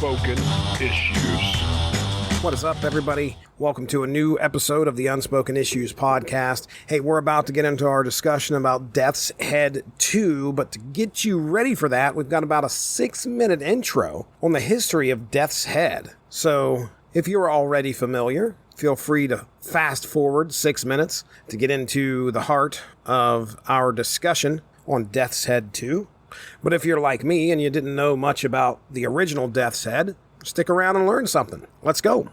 Unspoken Issues. What is up, everybody? Welcome to a new episode of the Unspoken Issues Podcast. Hey, we're about to get into our discussion about Death's Head 2, but to get you ready for that, we've got about a 6-minute intro on the history of Death's Head. So, if you're already familiar, feel free to fast forward 6 minutes to get into the heart of our discussion on Death's Head 2. But if you're like me and you didn't know much about the original Death's Head, stick around and learn something. Let's go.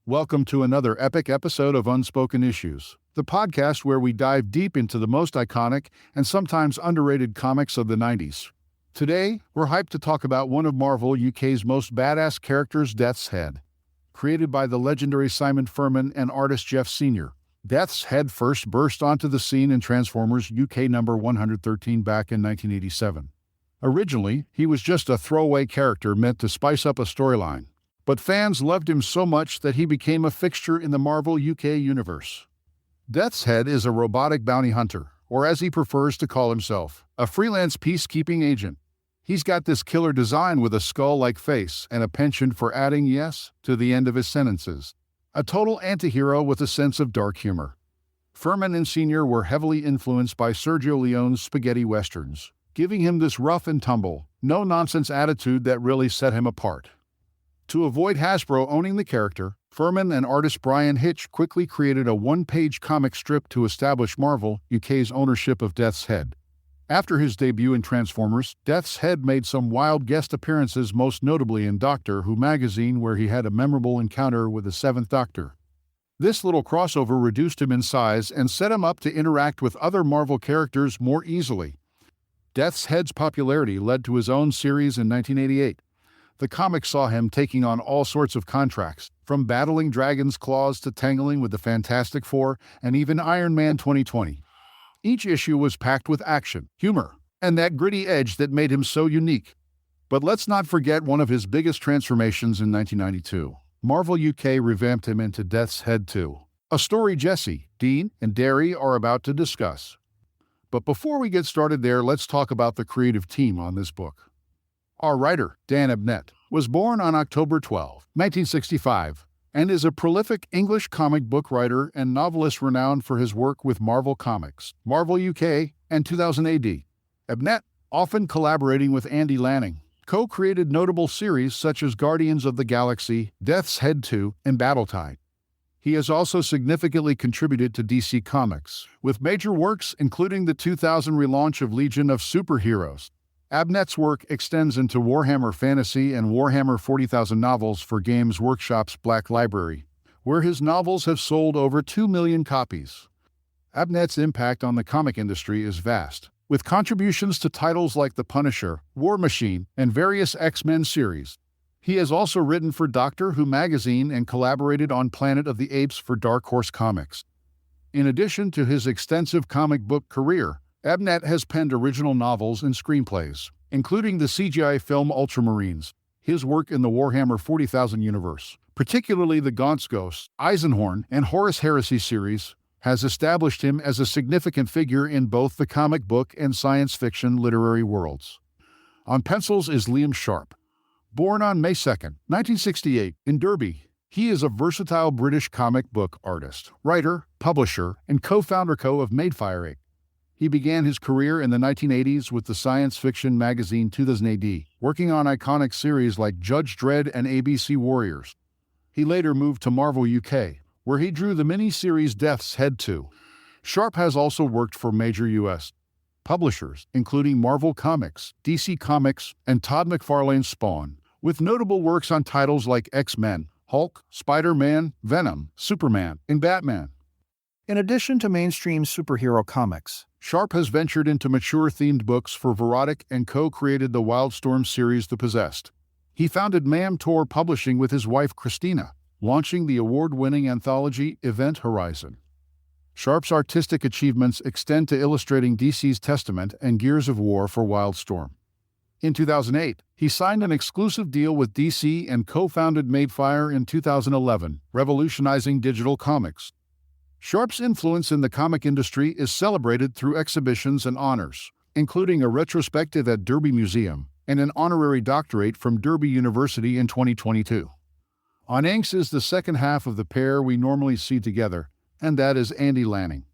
Welcome to another epic episode of Unspoken Issues, the podcast where we dive deep into the most iconic and sometimes underrated comics of the 90s. Today, we're hyped to talk about one of Marvel UK's most badass characters, Death's Head. Created by the legendary Simon Furman and artist Jeff Sr., Death's Head first burst onto the scene in Transformers UK number 113 back in 1987. Originally, he was just a throwaway character meant to spice up a storyline, but fans loved him so much that he became a fixture in the Marvel UK universe. Death's Head is a robotic bounty hunter, or as he prefers to call himself, a freelance peacekeeping agent. He's got this killer design with a skull-like face and a penchant for adding yes to the end of his sentences. A total anti-hero with a sense of dark humor. Furman and Sr. were heavily influenced by Sergio Leone's spaghetti westerns, giving him this rough and tumble, no-nonsense attitude that really set him apart. To avoid Hasbro owning the character, Furman and artist Brian Hitch quickly created a one-page comic strip to establish Marvel UK's ownership of Death's Head. After his debut in Transformers, Death's Head made some wild guest appearances, most notably in Doctor Who magazine, where he had a memorable encounter with the Seventh Doctor. This little crossover reduced him in size and set him up to interact with other Marvel characters more easily. Death's Head's popularity led to his own series in 1988. The comic saw him taking on all sorts of contracts, from battling Dragon's Claws to tangling with the Fantastic Four and even Iron Man 2020. Each issue was packed with action, humor, and that gritty edge that made him so unique. But let's not forget one of his biggest transformations in 1992. Marvel UK revamped him into Death's Head 2, a story Jesse, Dean, and Darry are about to discuss. But before we get started there, let's talk about the creative team on this book. Our writer, Dan Abnett, was born on October 12, 1965, and is a prolific English comic book writer and novelist renowned for his work with Marvel Comics, Marvel UK, and 2000 AD. Abnett, often collaborating with Andy Lanning, co-created notable series such as Guardians of the Galaxy, Death's Head 2, and Battletide. He has also significantly contributed to DC Comics, with major works including the 2000 relaunch of Legion of Superheroes. Abnett's work extends into Warhammer Fantasy and Warhammer 40,000 novels for Games Workshop's Black Library, where his novels have sold over 2 million copies. Abnett's impact on the comic industry is vast, with contributions to titles like The Punisher, War Machine, and various X-Men series. He has also written for Doctor Who magazine and collaborated on Planet of the Apes for Dark Horse Comics. In addition to his extensive comic book career, Abnett has penned original novels and screenplays, including the CGI film Ultramarines. His work in the Warhammer 40,000 universe, particularly the Gaunt's Ghosts, Eisenhorn, and Horus Heresy series, has established him as a significant figure in both the comic book and science fiction literary worlds. On pencils is Liam Sharp. Born on May 2, 1968, in Derby, he is a versatile British comic book artist, writer, publisher, and co-founder of Madefire Inc. He began his career in the 1980s with the science fiction magazine 2000 AD, working on iconic series like Judge Dredd and ABC Warriors. He later moved to Marvel UK, where he drew the mini-series Death's Head 2. Sharp has also worked for major U.S. publishers, including Marvel Comics, DC Comics, and Todd McFarlane's Spawn, with notable works on titles like X-Men, Hulk, Spider-Man, Venom, Superman, and Batman. In addition to mainstream superhero comics, Sharp has ventured into mature-themed books for Verotic and co-created the Wildstorm series The Possessed. He founded Mam Tor Publishing with his wife Christina, launching the award-winning anthology Event Horizon. Sharp's artistic achievements extend to illustrating DC's Testament and Gears of War for Wildstorm. In 2008, he signed an exclusive deal with DC and co-founded Madefire in 2011, revolutionizing digital comics. Sharp's influence in the comic industry is celebrated through exhibitions and honors, including a retrospective at Derby Museum, and an honorary doctorate from Derby University in 2022. On inks is the second half of the pair we normally see together, and that is Andy Lanning.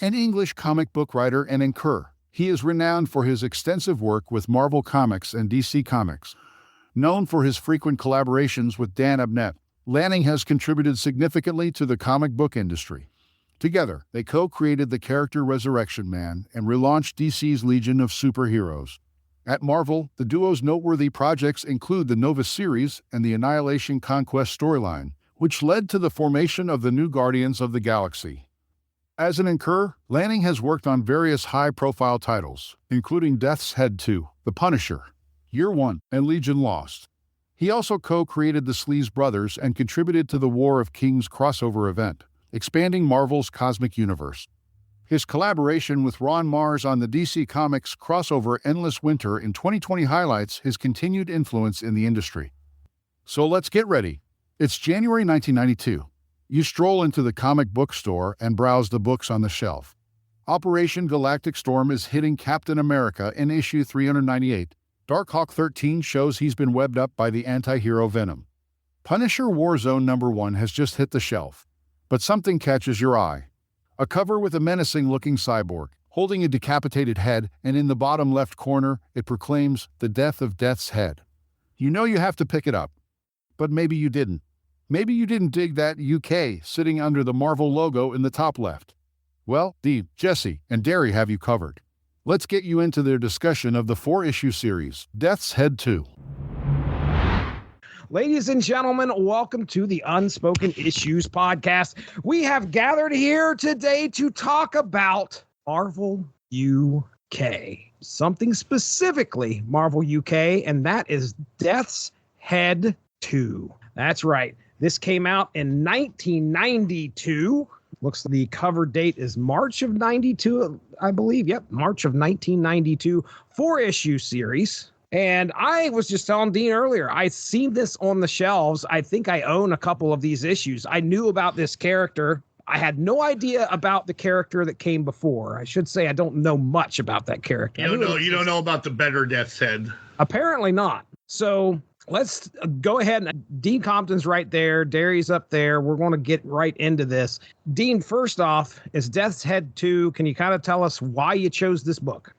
An English comic book writer and inker, he is renowned for his extensive work with Marvel Comics and DC Comics. Known for his frequent collaborations with Dan Abnett, Lanning has contributed significantly to the comic book industry. Together, they co-created the character Resurrection Man and relaunched DC's Legion of Superheroes. At Marvel, the duo's noteworthy projects include the Nova series and the Annihilation Conquest storyline, which led to the formation of the new Guardians of the Galaxy. As an inker, Lanning has worked on various high-profile titles, including Death's Head 2, The Punisher, Year 1, and Legion Lost. He also co-created the Sleaze Brothers and contributed to the War of Kings crossover event, expanding Marvel's cosmic universe. His collaboration with Ron Mars on the DC Comics crossover Endless Winter in 2020 highlights his continued influence in the industry. So let's get ready. It's January 1992. You stroll into the comic book store and browse the books on the shelf. Operation Galactic Storm is hitting Captain America in issue 398. Darkhawk 13 shows he's been webbed up by the anti-hero Venom. Punisher Warzone #1 has just hit the shelf. But something catches your eye. A cover with a menacing-looking cyborg, holding a decapitated head, and in the bottom left corner, it proclaims the death of Death's Head. You know you have to pick it up. But maybe you didn't. Maybe you didn't dig that UK sitting under the Marvel logo in the top left. Well, Dee, Jesse, and Darry have you covered. Let's get you into their discussion of the 4-issue series, Death's Head 2. Ladies and gentlemen, welcome to the Unspoken Issues Podcast. We have gathered here today to talk about Marvel UK. Something specifically Marvel UK, and that is Death's Head 2. That's right. This came out in 1992. Looks like the cover date is March of 92, I believe. Yep, March of 1992. 4-issue series. And I was just telling Dean earlier, I've seen this on the shelves. I think I own a couple of these issues. I knew about this character. I had no idea about the character that came before. I should say I don't know much about that character. You don't know about the better Death's Head. Apparently not. So let's go ahead. And Dean Compton's right there. Darry's up there. We're going to get right into this. Dean, first off, is Death's Head 2. Can you kind of tell us why you chose this book?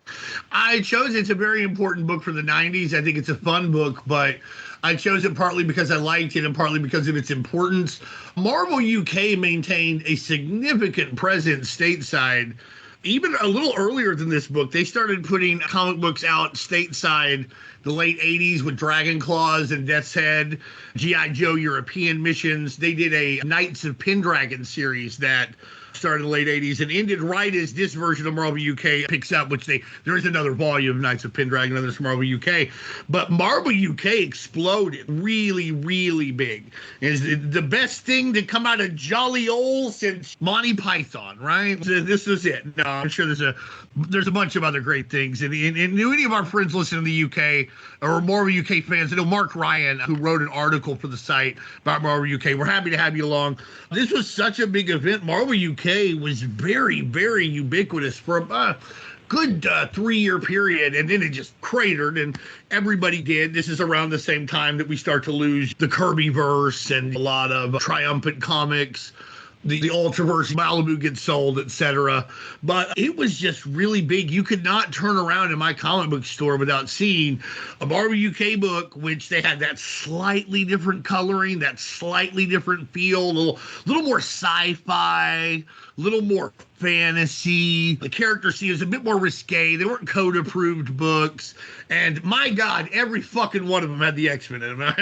I chose it's a very important book for the 90s. I think it's a fun book, but I chose it partly because I liked it and partly because of its importance. Marvel UK maintained a significant presence stateside. Even a little earlier than this book, they started putting comic books out stateside the late 80s with Dragon Claws and Death's Head, G.I. Joe European missions. They did a Knights of Pendragon series that started in the late 80s and ended right as this version of Marvel UK picks up, which there is another volume of Knights of Pendragon, and there's Marvel UK. But Marvel UK exploded really, really big. It's the best thing to come out of jolly old since Monty Python, right? This was it. No, I'm sure there's a bunch of other great things. And any of our friends listening to the UK or Marvel UK fans, I know Mark Ryan, who wrote an article for the site about Marvel UK. We're happy to have you along. This was such a big event. Marvel UK was very, very ubiquitous for a good 3-year period, and then it just cratered, and everybody did. This is around the same time that we start to lose the Kirbyverse and a lot of triumphant comics. The Ultraverse, Malibu gets sold, etc. But it was just really big. You could not turn around in my comic book store without seeing a Marvel UK book, which they had that slightly different coloring, that slightly different feel, a little more sci-fi, a little more fantasy. The character scene was a bit more risque. They weren't code-approved books. And my God, every fucking one of them had the X-Men in them.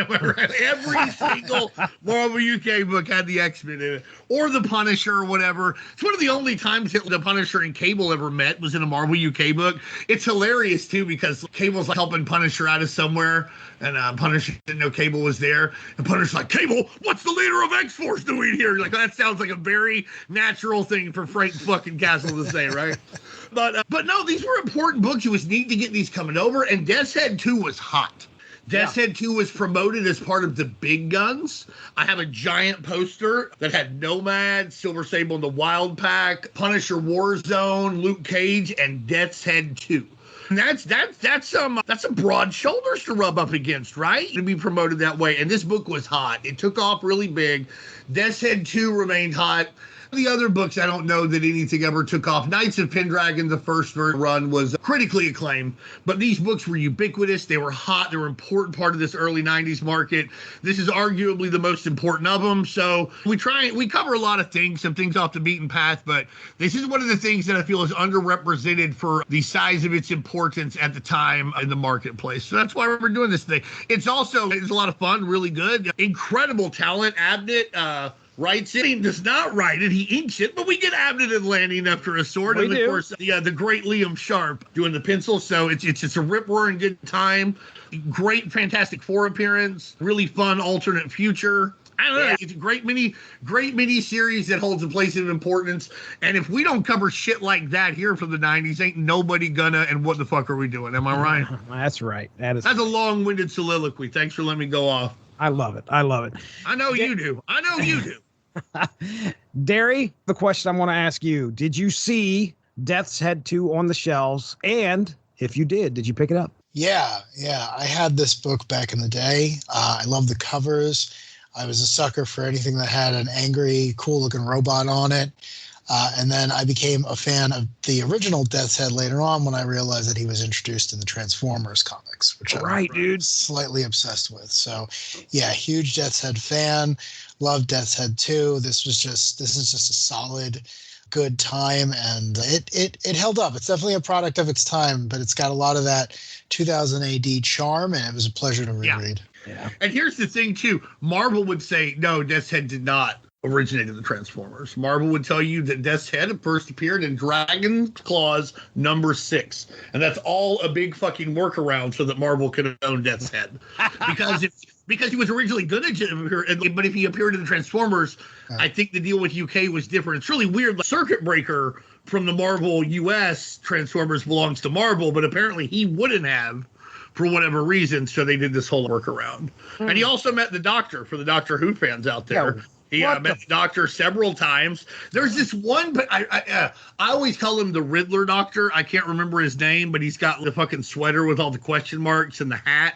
Every single Marvel UK book had the X-Men in it. Or the Punisher or whatever. It's one of the only times that the Punisher and Cable ever met was in a Marvel UK book. It's hilarious, too, because Cable's like helping Punisher out of somewhere. And Punisher didn't know Cable was there. And Punisher's like, Cable, what's the leader of X-Force doing here? You're like, that sounds like a very natural thing for Frank fucking Castle to say, right? But no, these were important books. It was neat to get these coming over. And Death's Head 2 was hot. Death's Head 2 was promoted as part of the big guns. I have a giant poster that had Nomad, Silver Sable and the Wild Pack, Punisher Warzone, Luke Cage, and Death's Head 2. And that's some broad shoulders to rub up against, right? To be promoted that way. And this book was hot. It took off really big. Death's Head 2 remained hot. The other books, I don't know that anything ever took off. Knights of Pendragon, the first run, was critically acclaimed, but these books were ubiquitous. They were hot. They were an important part of this early 90s market. This is arguably the most important of them. So we cover a lot of things, some things off the beaten path, but this is one of the things that I feel is underrepresented for the size of its importance at the time in the marketplace. So that's why we're doing this thing. It's a lot of fun, really good. Incredible talent. Abnett, writes it. He does not write it. He inks it, but we get Abnett and Lanning after a sword. And of course, the great Liam Sharp doing the pencil. So it's just a rip-roaring good time. Great Fantastic Four appearance. Really fun alternate future. I don't know. It's a great mini series that holds a place of importance. And if we don't cover shit like that here from the 90s, ain't nobody gonna. And what the fuck are we doing? Am I right? That's right. That's a long-winded soliloquy. Thanks for letting me go off. I love it. I know you do. Darry, the question I want to ask you, did you see Death's Head 2 on the shelves? And if you did you pick it up? Yeah. I had this book back in the day. I love the covers. I was a sucker for anything that had an angry, cool-looking robot on it. And then I became a fan of the original Death's Head later on when I realized that he was introduced in the Transformers comics, which I'm slightly obsessed with. So, yeah, huge Death's Head fan. Love Death's Head 2. This is just a solid, good time, and it held up. It's definitely a product of its time, but it's got a lot of that 2000 AD charm, and it was a pleasure to reread. Yeah. And here's the thing too: Marvel would say no, Death's Head did not originated the Transformers. Marvel would tell you that Death's Head first appeared in Dragon's Claws number 6. And that's all a big fucking workaround so that Marvel could own Death's Head. Because he was originally going to appear, but if he appeared in the Transformers, I think the deal with UK was different. It's really weird. Like Circuit Breaker from the Marvel US Transformers belongs to Marvel, but apparently he wouldn't have for whatever reason, so they did this whole workaround. And he also met the Doctor, for the Doctor Who fans out there. Yeah. He met the Doctor several times. There's this one, but I always call him the Riddler Doctor. I can't remember his name, but he's got the fucking sweater with all the question marks and the hat.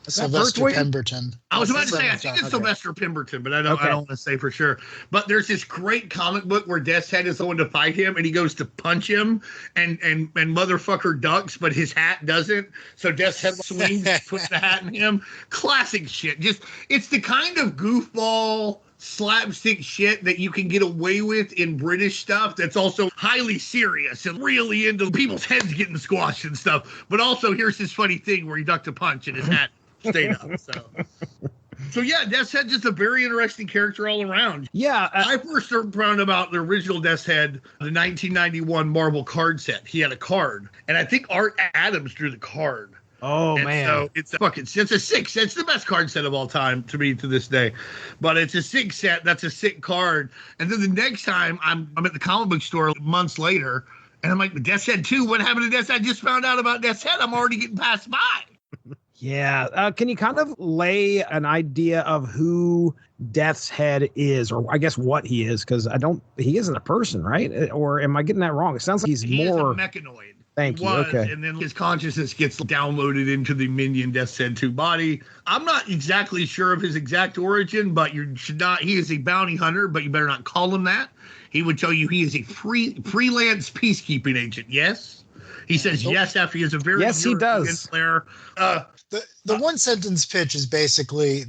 Sylvester Pemberton. I was about to say, I think it's Sylvester Pemberton, but I don't want to say for sure. But there's this great comic book where Death's Head is the one to fight him, and he goes to punch him, and motherfucker ducks, but his hat doesn't. So Death's Head swings, puts the hat in him. Classic shit. Just, it's the kind of goofball slapstick shit that you can get away with in British stuff that's also highly serious and really into people's heads getting squashed and stuff. But also, here's this funny thing where he ducked a punch and his hat stayed up. So yeah, Death's Head just a very interesting character all around. Yeah. I first found about the original Death's Head, the 1991 Marvel card set. He had a card, and I think Art Adams drew the card. Oh, and man. So it's a 6. It's the best card set of all time to me to this day. But it's a 6 set. That's a sick card. And then the next time I'm at the comic book store months later, and I'm like, Death's Head 2, what happened to Death's Head? I just found out about Death's Head. I'm already getting passed by. Yeah. Can you kind of lay an idea of who Death's Head is, or I guess what he is? Because he isn't a person, right? Or am I getting that wrong? It sounds like he's more a mechanoid. Thank you. Okay. And then his consciousness gets downloaded into the minion Death's Head 2 body. I'm not exactly sure of his exact origin, but he is a bounty hunter, but you better not call him that. He would tell you he is a freelance peacekeeping agent. Yes. He says yes after he has a very yes, he does. Player. The one sentence pitch is basically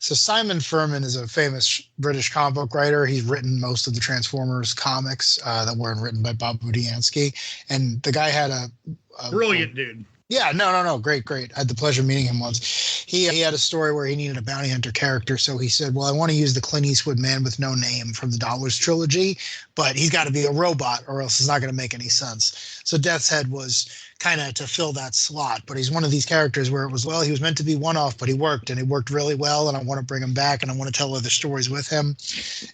so Simon Furman is a famous British comic book writer. He's written most of the Transformers comics that were written by Bob Budiansky. And the guy had a brilliant dude. Yeah, no. Great. I had the pleasure of meeting him once. He had a story where he needed a bounty hunter character. So he said, well, I want to use the Clint Eastwood Man with No Name from the Dollars trilogy, but he's got to be a robot or else it's not going to make any sense. So Death's Head was kind of to fill that slot. But he's one of these characters where it was, well, he was meant to be one-off, but he worked really well, and I want to bring him back, and I want to tell other stories with him.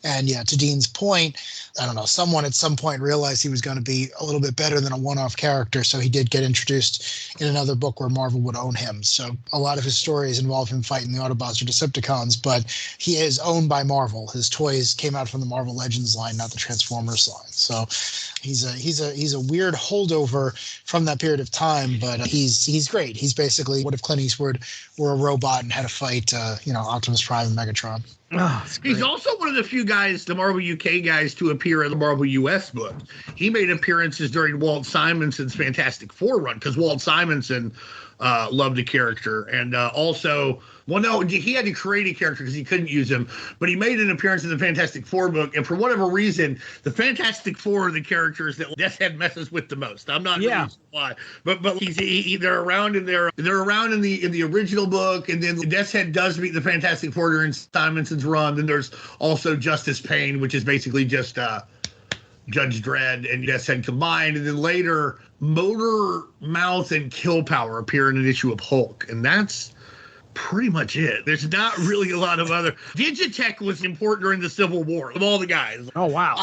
And yeah, to Dean's point, I don't know, someone at some point realized he was going to be a little bit better than a one-off character, so he did get introduced in another book where Marvel would own him. So a lot of his story stories involve him fighting the Autobots or Decepticons, but he is owned by Marvel. His toys came out from the Marvel Legends line, not the Transformers line. So he's a weird holdover from that period of time, but he's great. He's basically what if Clint Eastwood were a robot and had to fight Optimus Prime and Megatron. Oh, he's also one of the few guys, the Marvel UK guys, to appear in the Marvel US book. He made appearances during Walt Simonson's Fantastic Four run because Walt Simonson loved the character. And he had to create a character because he couldn't use him, but he made an appearance in the Fantastic Four book. And for whatever reason, the Fantastic Four are the characters that Deathhead messes with the most. I'm not sure why, but they're around in the original book, and then Deathhead does meet the Fantastic Four during Simonson's run. Then there's also Justice Pain, which is basically just Judge Dredd and Deathhead combined, and then later Motor Mouth and Kill Power appear in an issue of Hulk, and that's pretty much it. There's not really a lot of other. Digitech was important during the Civil War of all the guys. Oh wow!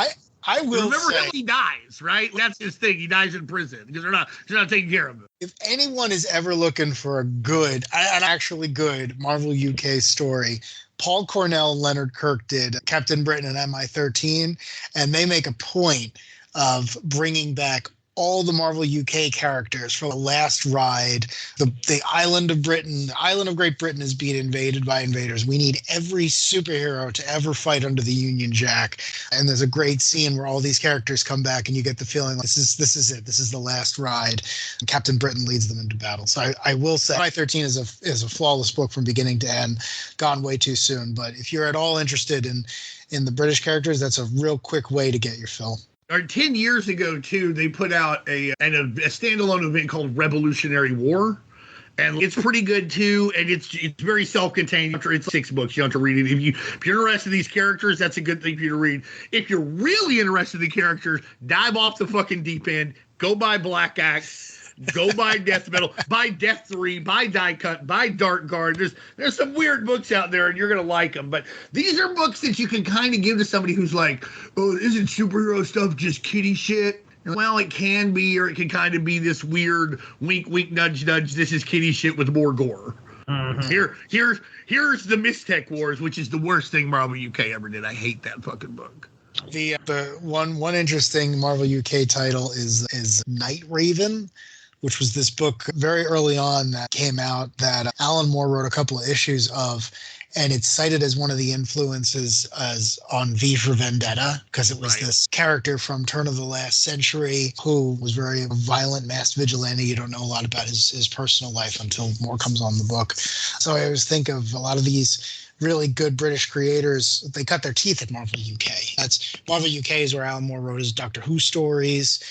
I will remember say, he dies, right? That's his thing. He dies in prison because they're not taking care of him. If anyone is ever looking for an actually good Marvel UK story, Paul Cornell and Leonard Kirk did Captain Britain and MI-13, and they make a point of bringing back all the Marvel UK characters from the last ride. The island of Britain, the island of Great Britain is being invaded by invaders. We need every superhero to ever fight under the Union Jack. And there's a great scene where all these characters come back and you get the feeling like this is it. This is the last ride. And Captain Britain leads them into battle. So I will say MI-13 is a flawless book from beginning to end, gone way too soon. But if you're at all interested in the British characters, that's a real quick way to get your fill. 10 years ago, too, they put out a standalone event called Revolutionary War. And it's pretty good, too. And it's very self-contained. It's 6 books. You don't have to read it. If you're interested in these characters, that's a good thing for you to read. If you're really interested in the characters, dive off the fucking deep end. Go buy Black Axe. Go buy Death Metal, buy Death 3, buy Die Cut, buy Dark Guard. There's some weird books out there, and you're going to like them. But these are books that you can kind of give to somebody who's like, oh, isn't superhero stuff just kiddie shit? Well, it can be, or it can kind of be this weird wink, wink, nudge, nudge. This is kiddie shit with more gore. Mm-hmm. Here's the Mistech Wars, which is the worst thing Marvel UK ever did. I hate that fucking book. The one interesting Marvel UK title is Night Raven, which was this book very early on that came out that Alan Moore wrote a couple of issues of, and it's cited as one of the influences as on V for Vendetta, because it was this character from turn of the last century who was very violent, masked vigilante. You don't know a lot about his personal life until more comes on the book. So I always think of a lot of these really good British creators. They cut their teeth at Marvel UK. That's Marvel UK is where Alan Moore wrote his Doctor Who stories.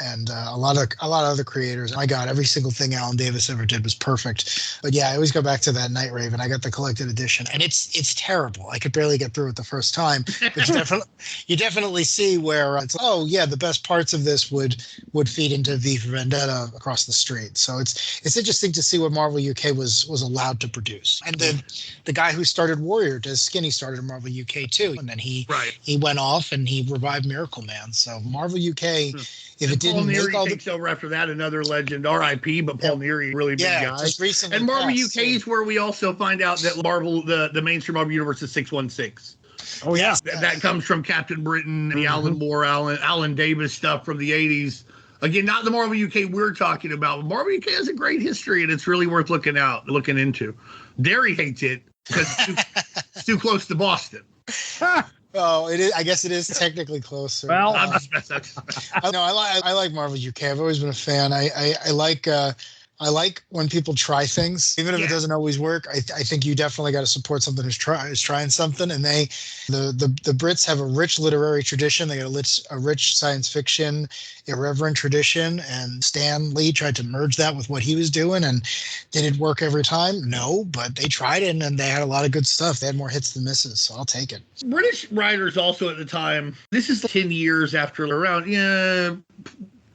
And a lot of other creators. My God, every single thing Alan Davis ever did was perfect. But yeah, I always go back to that Night Raven. I got the collected edition, and it's terrible. I could barely get through it the first time. But you definitely see where it's the best parts of this would feed into V for Vendetta across the street. So it's interesting to see what Marvel UK was allowed to produce. And the guy who started Warrior, Des Skinny, started in Marvel UK too, and then he went off and he revived Miracle Man. So Marvel UK. If it didn't Paul make Neary all takes over after that, another legend, R.I.P. But Paul Neary, really big guy. Just recently and Marvel passed, UK is where we also find out that Marvel, the mainstream Marvel universe is 616. Oh yeah, that comes from Captain Britain, the Alan Moore, Alan Davis stuff from the 80s. Again, not the Marvel UK we're talking about. But Marvel UK has a great history, and it's really worth looking into. Darry hates it because it's too close to Boston. Oh, it is. I guess it is technically closer. Well, I'm just messing. No, I like Marvel UK. I've always been a fan. I like when people try things, even if it doesn't always work. I think you definitely got to support something who's trying something. And the Brits have a rich literary tradition. They got a rich science fiction, irreverent tradition. And Stan Lee tried to merge that with what he was doing. And did it work every time? No, but they tried it, and they had a lot of good stuff. They had more hits than misses, so I'll take it. British writers also at the time. This is 10 years after around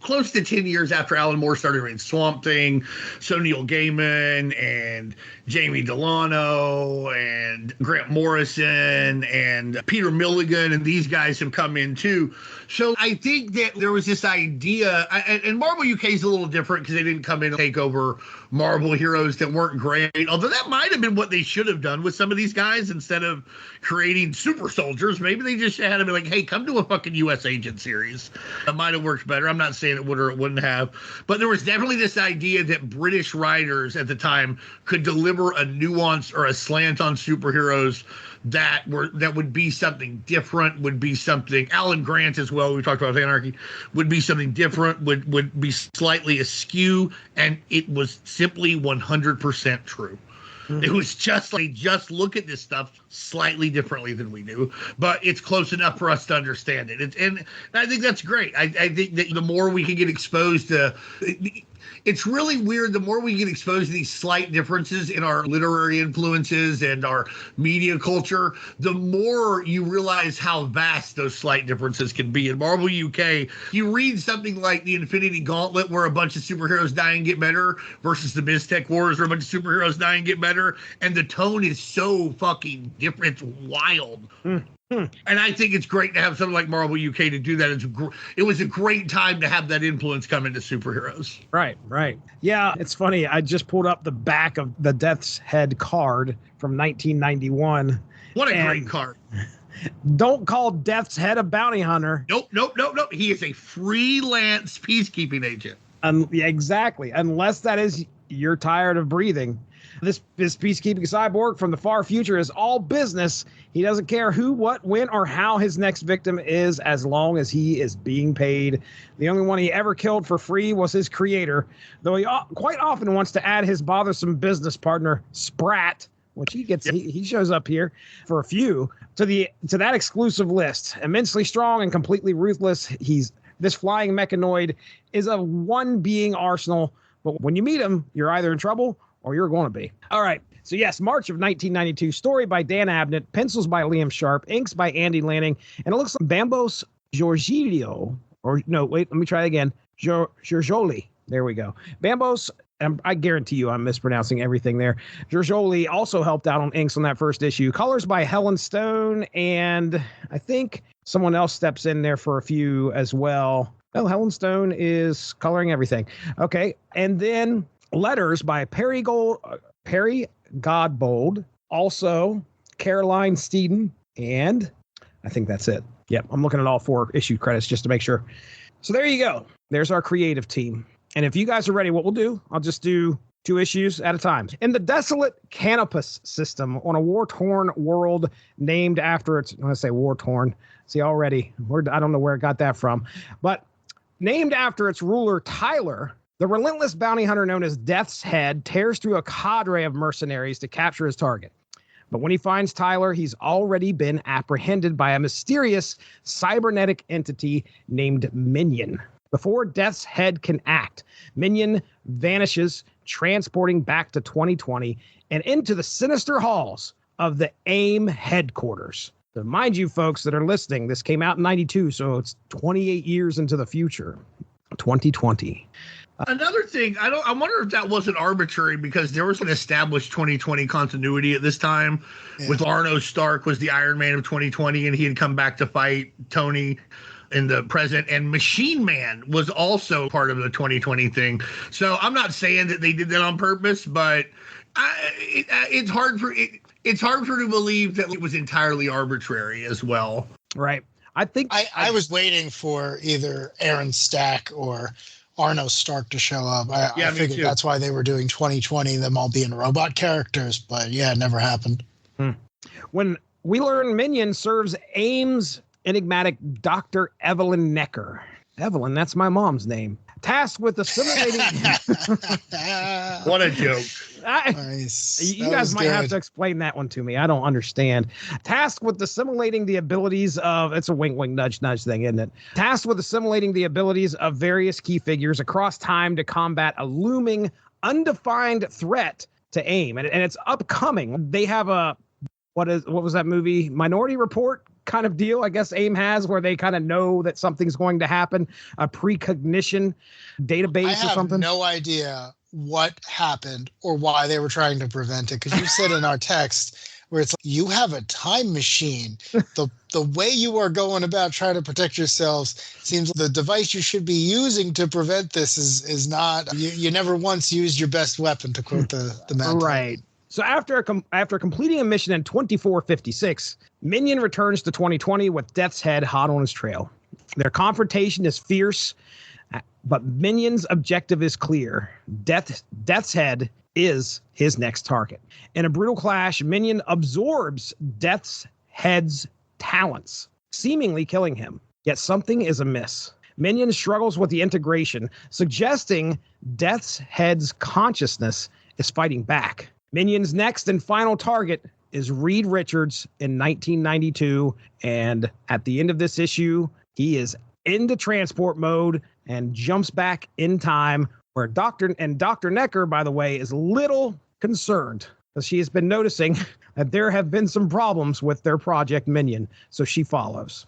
close to 10 years after Alan Moore started writing Swamp Thing. So Neil Gaiman and Jamie Delano and Grant Morrison and Peter Milligan and these guys have come in too. So I think that there was this idea, and Marvel UK is a little different because they didn't come in and take over Marvel heroes that weren't great, although that might have been what they should have done with some of these guys. Instead of creating super soldiers, maybe they just had to be like, hey, come to a fucking US Agent series. That might have worked better. I'm not saying it would or it wouldn't have, but there was definitely this idea that British writers at the time could deliver a nuance or a slant on superheroes that would be something different, would be something, Alan Grant as well, we talked about Anarchy, would be something different, would be slightly askew, and it was simply 100% true. Mm-hmm. It was just like, just look at this stuff slightly differently than we do, but it's close enough for us to understand it. And I think that's great. I think that the more we can get exposed to, it's really weird. The more we get exposed to these slight differences in our literary influences and our media culture, the more you realize how vast those slight differences can be. In Marvel UK, you read something like the Infinity Gauntlet, where a bunch of superheroes die and get better, versus the Miztec Wars, where a bunch of superheroes die and get better, and the tone is so fucking different. It's wild. And I think it's great to have something like Marvel UK to do that. It was a great time to have that influence come into superheroes. Right. Yeah, it's funny. I just pulled up the back of the Death's Head card from 1991. What a great card. Don't call Death's Head a bounty hunter. Nope. He is a freelance peacekeeping agent. Yeah, exactly. Unless that is you're tired of breathing. This peacekeeping cyborg from the far future is all business. He doesn't care who, what, when, or how his next victim is, as long as he is being paid. The only one he ever killed for free was his creator, though he quite often wants to add his bothersome business partner, Sprat, which he shows up here for a few, to that exclusive list. Immensely strong and completely ruthless, this flying mechanoid is a one-being arsenal, but when you meet him, you're either in trouble or you're going to be. All right. So yes, March of 1992, story by Dan Abnett, pencils by Liam Sharp, inks by Andy Lanning, and it looks like Bambos Giorgio, or no, wait, let me try it again. Giorgioli. There we go. Bambos, I guarantee you I'm mispronouncing everything there. Giorgioli also helped out on inks on that first issue. Colors by Helen Stone, and I think someone else steps in there for a few as well. Oh, Helen Stone is coloring everything. Okay. And then letters by Perry Godbold, also Caroline Steeden, and I think that's it. Yep, I'm looking at all 4 issue credits just to make sure. So there you go. There's our creative team. And if you guys are ready, what we'll do, I'll just do 2 issues at a time. In the desolate Canopus system on a war-torn world named after its, when I say war-torn, see already, I don't know where it got that from, but named after its ruler, Tyler, the relentless bounty hunter known as Death's Head tears through a cadre of mercenaries to capture his target. But when he finds Tyler, he's already been apprehended by a mysterious cybernetic entity named Minion. Before Death's Head can act, Minion vanishes, transporting back to 2020 and into the sinister halls of the AIM headquarters. So mind you, folks that are listening, this came out in 92, so it's 28 years into the future, 2020. Another thing, I wonder if that wasn't arbitrary, because there was an established 2020 continuity at this time. Yeah. With Arno Stark was the Iron Man of 2020, and he had come back to fight Tony in the present, and Machine Man was also part of the 2020 thing. So I'm not saying that they did that on purpose, but it's hard for to believe that it was entirely arbitrary as well. Right. I think I was waiting for either Aaron Stack or Arno Stark to show up. I figured that's why they were doing 2020, them all being robot characters, but yeah, it never happened. When we learn Minion serves AIM's enigmatic Dr. Evelyn Necker. Evelyn, that's my mom's name. Tasked with assimilating... What a joke. Nice. You guys might have to explain that one to me. I don't understand. Tasked with assimilating the abilities of... It's a wink, wink, nudge, nudge thing, isn't it? Tasked with assimilating the abilities of various key figures across time to combat a looming, undefined threat to AIM. And it's upcoming. They have a... What was that movie? Minority Report kind of deal, I guess AIM has, where they kind of know that something's going to happen, a precognition database or something? I have no idea what happened or why they were trying to prevent it, because you said in our text where it's like, you have a time machine. The way you are going about trying to protect yourselves seems the device you should be using to prevent this is not, you never once used your best weapon, to quote the man. Right. So after completing a mission in 2456, Minion returns to 2020 with Death's Head hot on his trail. Their confrontation is fierce, but Minion's objective is clear. Death's Head is his next target. In a brutal clash, Minion absorbs Death's Head's talents, seemingly killing him. Yet something is amiss. Minion struggles with the integration, suggesting Death's Head's consciousness is fighting back. Minion's next and final target is Reed Richards in 1992, and at the end of this issue, he is into transport mode and jumps back in time, where Dr. Necker, by the way, is little concerned, because she has been noticing that there have been some problems with their project Minion, so she follows.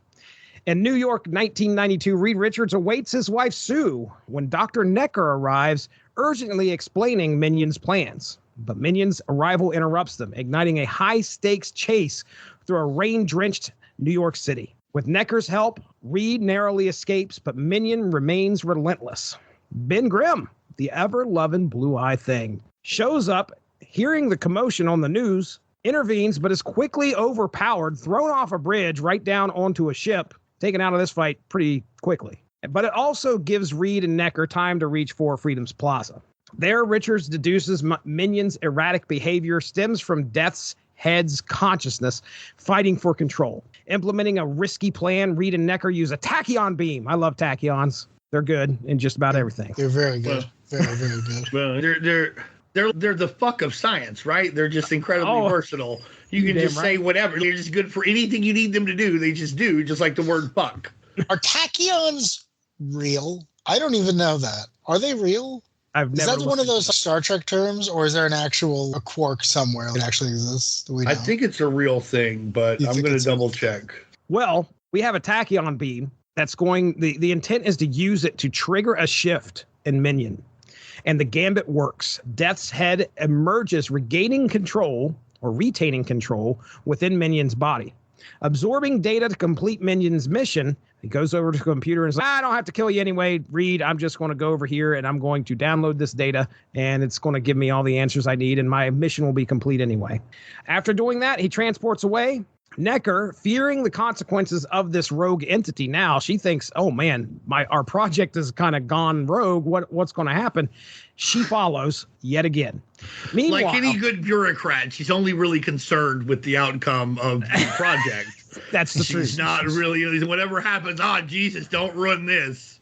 In New York, 1992, Reed Richards awaits his wife Sue when Dr. Necker arrives, urgently explaining Minion's plans. But Minion's arrival interrupts them, igniting a high-stakes chase through a rain-drenched New York City. With Necker's help, Reed narrowly escapes, but Minion remains relentless. Ben Grimm, the ever-loving Blue-Eye Thing, shows up, hearing the commotion on the news, intervenes, but is quickly overpowered, thrown off a bridge right down onto a ship, taken out of this fight pretty quickly. But it also gives Reed and Necker time to reach for Freedom's Plaza. There, Richards deduces Minion's erratic behavior stems from Death's Head's consciousness fighting for control. Implementing a risky plan, Reed and Necker use a tachyon beam. I love tachyons. They're good in just about everything. They're very good. Very, very good. Well, they're the fuck of science, right? They're just incredibly versatile. You can just say whatever. They're just good for anything you need them to do. They just do, just like the word fuck. Are tachyons real? I don't even know that. Are they real? Is that one of those Star Trek terms, or is there a quark somewhere that actually exists? I think it's a real thing, but I'm going to double check. Well, we have a tachyon beam that's going, the intent is to use it to trigger a shift in Minion. And the gambit works. Death's Head emerges, regaining control or retaining control within Minion's body. Absorbing data to complete Minion's mission, he goes over to the computer and says, I don't have to kill you anyway, Reed. I'm just going to go over here and I'm going to download this data, and it's going to give me all the answers I need, and my mission will be complete anyway. After doing that, he transports away. Necker, fearing the consequences of this rogue entity now, she thinks, oh man, our project has kind of gone rogue. What's going to happen? She follows yet again. Meanwhile, like any good bureaucrat, she's only really concerned with the outcome of the project. That's the truth. She's not really, whatever happens, Jesus, don't ruin this.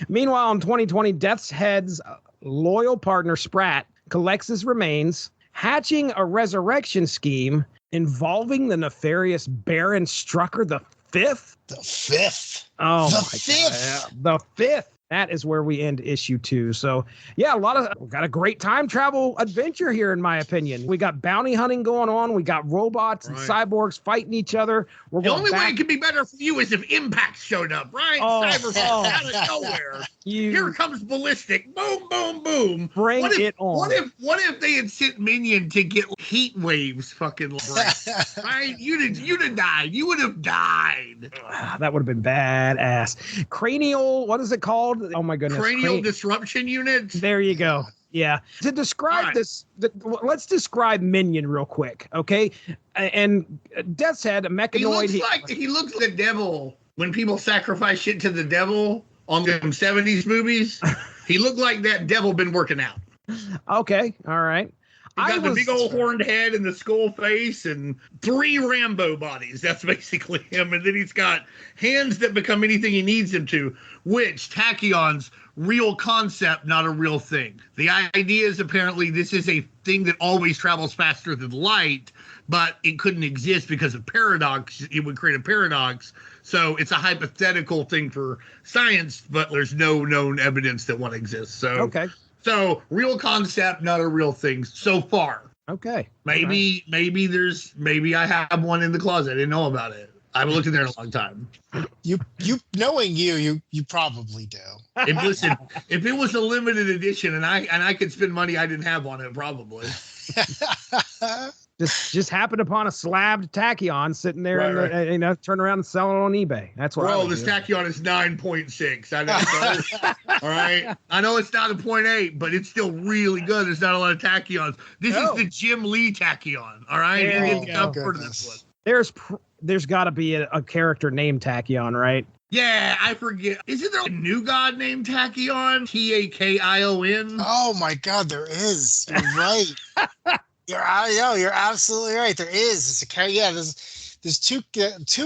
Meanwhile, in 2020, Death's Head's loyal partner, Spratt, collects his remains, hatching a resurrection scheme involving the nefarious Baron Strucker the Fifth. The Fifth. Oh, the my Fifth. God. The Fifth. That is where we end issue 2. So, yeah, we got a great time travel adventure here, in my opinion. We got bounty hunting going on. We got robots and cyborgs fighting each other. The only way it could be better for you is if Impact showed up, right? Cyberpunk out of nowhere. Here comes Ballistic. Boom, boom, boom. Bring it on. What if they had sent Minion to get heat waves fucking right? You'd have died. You would have died. That would have been badass. Cranial, what is it called? Oh my goodness. Cranial disruption unit. There you go. Yeah. To describe let's describe Minion real quick, okay? And Death's Head, a mechanoid. He looks like the devil when people sacrifice shit to the devil on them 70s movies. He looked like that devil been working out. Okay. All right. He got the big old horned head and the skull face and 3 Rambo bodies. That's basically him. And then he's got hands that become anything he needs them to, which tachyons, real concept, not a real thing. The idea is apparently this is a thing that always travels faster than light, but it couldn't exist because of paradox. It would create a paradox. So it's a hypothetical thing for science, but there's no known evidence that one exists. So okay. So real concept, not a real thing so far. Okay. Maybe I have one in the closet. I didn't know about it. I haven't looked in there in a long time. You knowing you probably do. If it was a limited edition and I could spend money I didn't have on it, probably. Just happened upon a slabbed tachyon sitting there, and turn around and sell it on eBay. That's what. Bro, this tachyon is 9.6. I know. All right, I know it's not a 0.8, but it's still really good. There's not a lot of tachyons. This is the Jim Lee tachyon. All right, There's got to be a character named Tachyon, right? Yeah, I forget. Isn't there a new god named Tachyon? Takion? Oh my God, there is. You're right. You're absolutely right. There is. There's two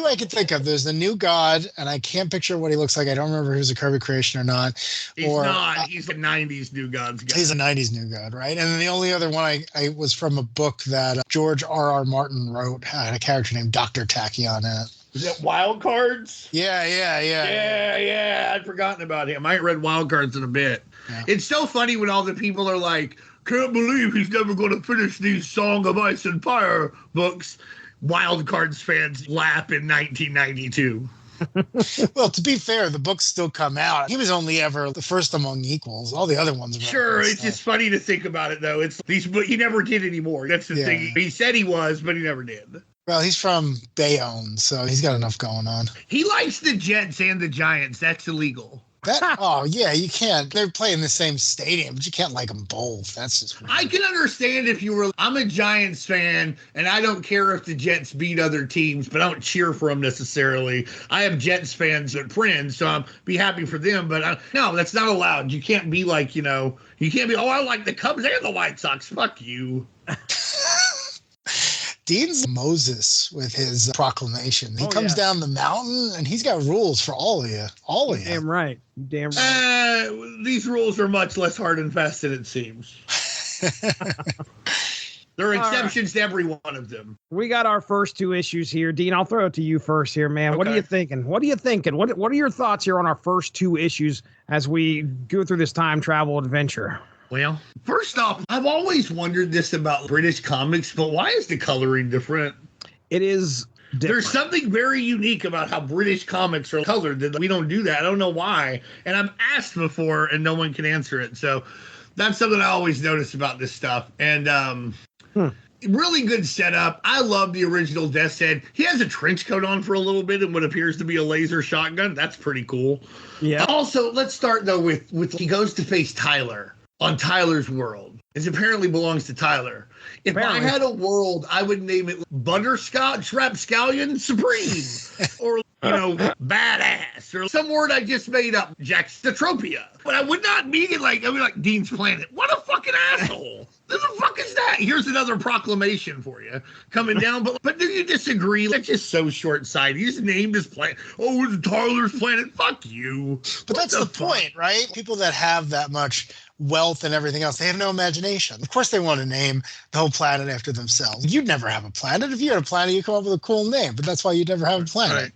I can think of. There's the new god, and I can't picture what he looks like. I don't remember if he was a Kirby creation or not. He's not. He's a 90s new gods guy. He's a 90s new god, right? And then the only other one I was from a book that George R.R. Martin wrote, had a character named Dr. Tachyon in it. Is that Wild Cards? Yeah. I'd forgotten about him. I ain't read Wild Cards in a bit. Yeah. It's so funny when all the people are like, can't believe he's never going to finish these Song of Ice and Fire books. Wild Cards fans laugh in 1992. Well, to be fair, the books still come out. He was only ever the first among equals. All the other ones were. Sure, it's just funny to think about it, though. But he never did anymore. That's the thing. He said he was, but he never did. Well, he's from Bayonne, so he's got enough going on. He likes the Jets and the Giants. That's illegal. You can't. They're playing the same stadium, but you can't like them both. That's just weird. I can understand if you were. I'm a Giants fan, and I don't care if the Jets beat other teams, but I don't cheer for them necessarily. I have Jets fans and friends, so I'm be happy for them. But no, that's not allowed. You can't be like, you can't be. Oh, I like the Cubs and the White Sox. Fuck you. Dean's Moses with his proclamation. He comes down the mountain, and he's got rules for all of you. All of you. Damn right. These rules are much less hard and fast than it seems. There are exceptions to every one of them. We got our first two issues here. Dean, I'll throw it to you first here, man. Okay. What are you thinking? What are your thoughts here on our first two issues as we go through this time travel adventure? Well, first off, I've always wondered this about British comics, but why is the coloring different? It is different. There's something very unique about how British comics are colored that we don't do that. I don't know why. And I've asked before and no one can answer it. So that's something I always notice about this stuff. And really good setup. I love the original Death's Head. He has a trench coat on for a little bit and what appears to be a laser shotgun. That's pretty cool. Yeah. Also, let's start, though, with he goes to face Tyler on Tyler's world. It apparently belongs to Tyler. If I had a world, I would name it Butterscotch Rapscallion Supreme or, Badass or some word I just made up, Jackstotropia. But I would not mean it like, I would be like Dean's Planet. What a fucking asshole. What the fuck is that? Here's another proclamation for you coming down. But do you disagree? That's just so short-sighted. He just named his planet. Oh, it's Tyler's Planet. Fuck you. But that's the point, right? People that have that much wealth and everything else, they have no imagination. Of course they want to name the whole planet after themselves. You'd never have a planet. If you had a planet, you come up with a cool name, but that's why you'd never have a planet.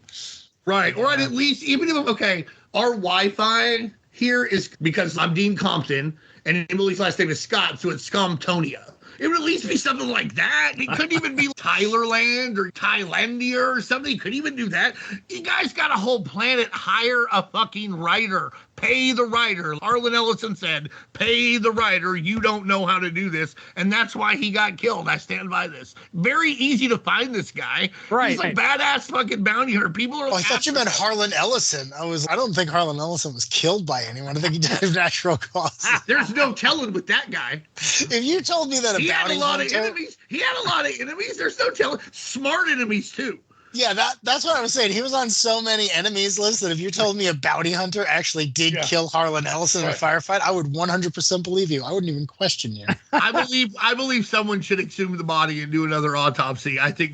Right. Or at least, even if, our Wi-Fi here is because I'm Dean Compton and Emily's last name is Scott, so it's Scomtonia. It would at least be something like that. It couldn't even be Tylerland or Thailandia or something. You couldn't even do that. You guys got a whole planet. Hire a fucking writer. Pay the writer. Harlan Ellison said, pay the writer. You don't know how to do this. And that's why he got killed. I stand by this. Very easy to find this guy. Right. He's a badass fucking bounty hunter. People are I thought you meant Harlan Ellison. I don't think Harlan Ellison was killed by anyone. I think he died of natural causes. There's no telling with that guy. If you told me that he had a lot of enemies. He had a lot of enemies. There's no telling. Smart enemies, too. Yeah, that's what I was saying. He was on so many enemies lists that if you told me a bounty hunter actually did kill Harlan Ellison in a firefight, I would 100% believe you. I wouldn't even question you. I believe someone should exhume the body and do another autopsy. I think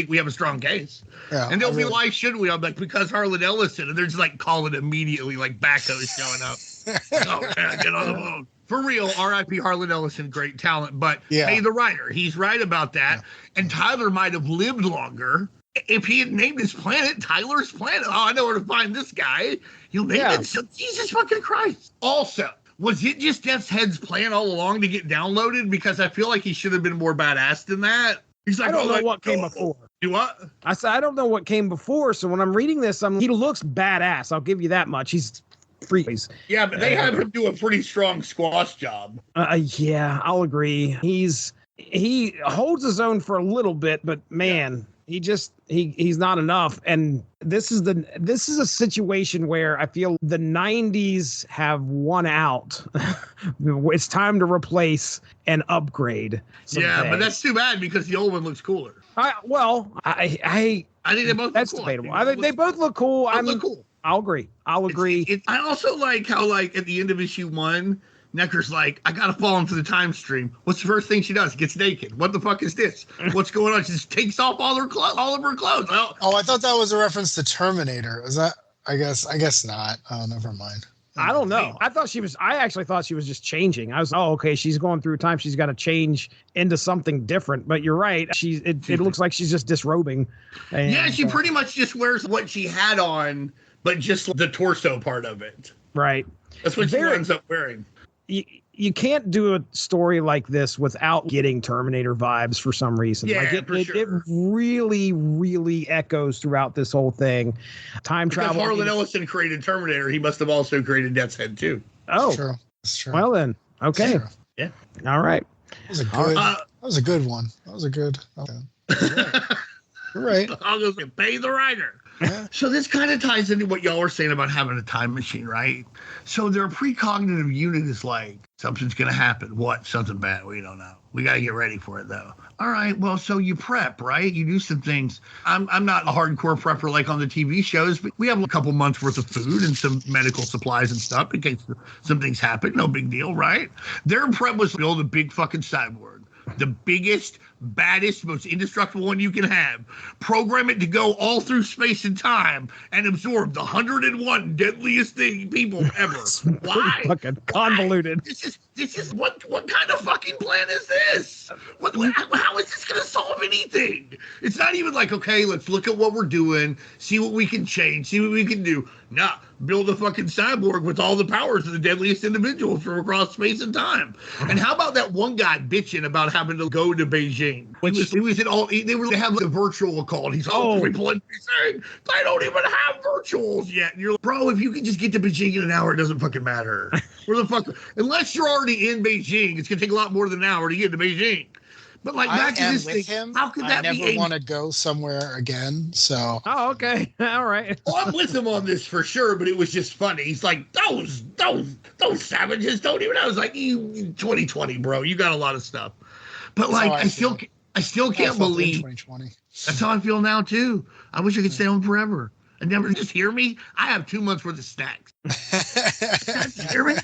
we have a strong case. Yeah, and they'll be, why should we? I'm like, because Harlan Ellison, and they're just like calling immediately, like backhoes showing up. Oh, man, get on the phone. For real, R.I.P. Harlan Ellison, great talent, but hey, the writer, he's right about that. Yeah. And Tyler might have lived longer if he had named his planet Tyler's Planet. Oh, I know where to find this guy. He'll name it. So, Jesus fucking Christ. Also, Was it just Death's Head's plan all along to get downloaded? Because I feel like he should have been more badass than that. He's like, I don't know what came before. You what? I said I don't know what came before. So when I'm reading this, he looks badass. I'll give you that much. He's freeze. Yeah, but they have him do a pretty strong squash job. Yeah, I'll agree. He holds his own for a little bit, but man, he's not enough. And this is a situation where I feel the 90s have won out. It's time to replace and upgrade. Yeah, but that's too bad because the old one looks cooler. I think they both. That's look cool. debatable. I think they both look cool. Look cool. I'll agree. I also like how, like, at the end of issue 1, Necker's like, I gotta fall into the time stream. What's the first thing she does? Gets naked. What the fuck is this? What's going on? She just takes off all of her clothes. Oh, I thought that was a reference to Terminator. Is that? I guess not. Oh, never mind. I don't know. I actually thought she was just changing. I was, okay, she's going through time. She's got to change into something different. But you're right. It looks like she's just disrobing. And, yeah, she pretty much just wears what she had on, but just the torso part of it. Right. That's what she ends up wearing. You can't do a story like this without getting Terminator vibes for some reason. Yeah, it really, really echoes throughout this whole thing. Time travel. Because Harlan Ellison created Terminator, he must have also created Death's Head too. Oh, that's true. Well then, okay. Yeah. All right. That was a good. That was a good one. That was a good. Okay. You're right. I'll just pay the writer. Yeah. So this kind of ties into what y'all were saying about having a time machine, right? So their precognitive unit is like, something's going to happen. What? Something bad. We don't know. We got to get ready for it, though. All right. Well, so you prep, right? You do some things. I'm not a hardcore prepper like on the TV shows, but we have a couple months worth of food and some medical supplies and stuff in case some things happen. No big deal, right? Their prep was to build a big fucking cyborg. The biggest, baddest, most indestructible one you can have. Program it to go all through space and time and absorb the 101 deadliest people ever. Why? Fucking convoluted. Why? This is what kind of fucking plan is this? How is this going to solve anything? It's not even like, okay, let's look at what we're doing, see what we can change, see what we can do. Nah, build a fucking cyborg with all the powers of the deadliest individuals from across space and time. And how about that one guy bitching about having to go to Beijing? He was at all. They were having the virtual call. He's people in Beijing. They don't even have virtuals yet. And you're like, bro, if you can just get to Beijing in an hour, it doesn't fucking matter. Where the fuck? Unless you're already in Beijing, it's gonna take a lot more than an hour to get to Beijing. But like back to this thing, how could that be? I never want to go somewhere again. So. Oh, okay, all right. Well, I'm with him on this for sure, but it was just funny. He's like, those savages don't even know. I was like, you 2020, bro, you got a lot of stuff. But like, I still can't believe 2020. That's how I feel now too. I wish I could stay home forever. And never just hear me. I have 2 months worth of snacks. Hear me?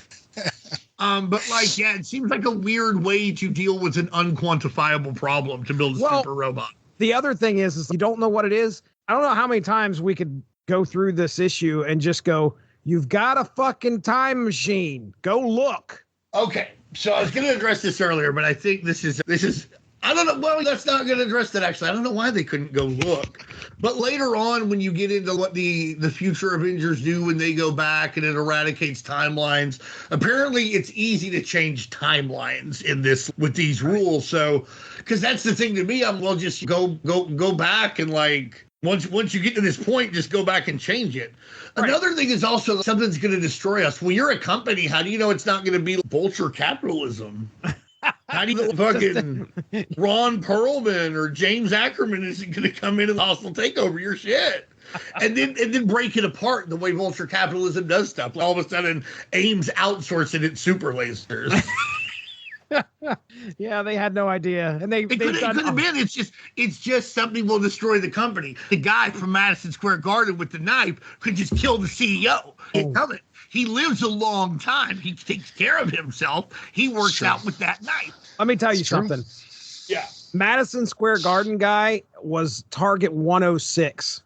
But like, yeah, it seems like a weird way to deal with an unquantifiable problem to build a super robot. The other thing is you don't know what it is. I don't know how many times we could go through this issue and just go, you've got a fucking time machine. Go look. Okay. So I was going to address this earlier, but I think this is, I don't know. Well, that's not going to address that, actually. I don't know why they couldn't go look. But later on, when you get into what the future Avengers do when they go back and it eradicates timelines, apparently it's easy to change timelines in this with these rules. So, because that's the thing to me, just go back and like, once you get to this point, just go back and change it. Right. Another thing is also something's going to destroy us. When you're a company, how do you know it's not going to be vulture capitalism? How do you know fucking Ron Perlman or James Ackerman isn't going to come in and hostile take over your shit? And then break it apart the way vulture capitalism does stuff. All of a sudden, AIM's outsourcing its super lasers. Yeah, they had no idea, and it could have been. It's just something will destroy the company. The guy from Madison Square Garden with the knife could just kill the CEO. He lives a long time. He takes care of himself. He works out with that knife. Let me tell you something. Yeah, Madison Square Garden guy was Target 106.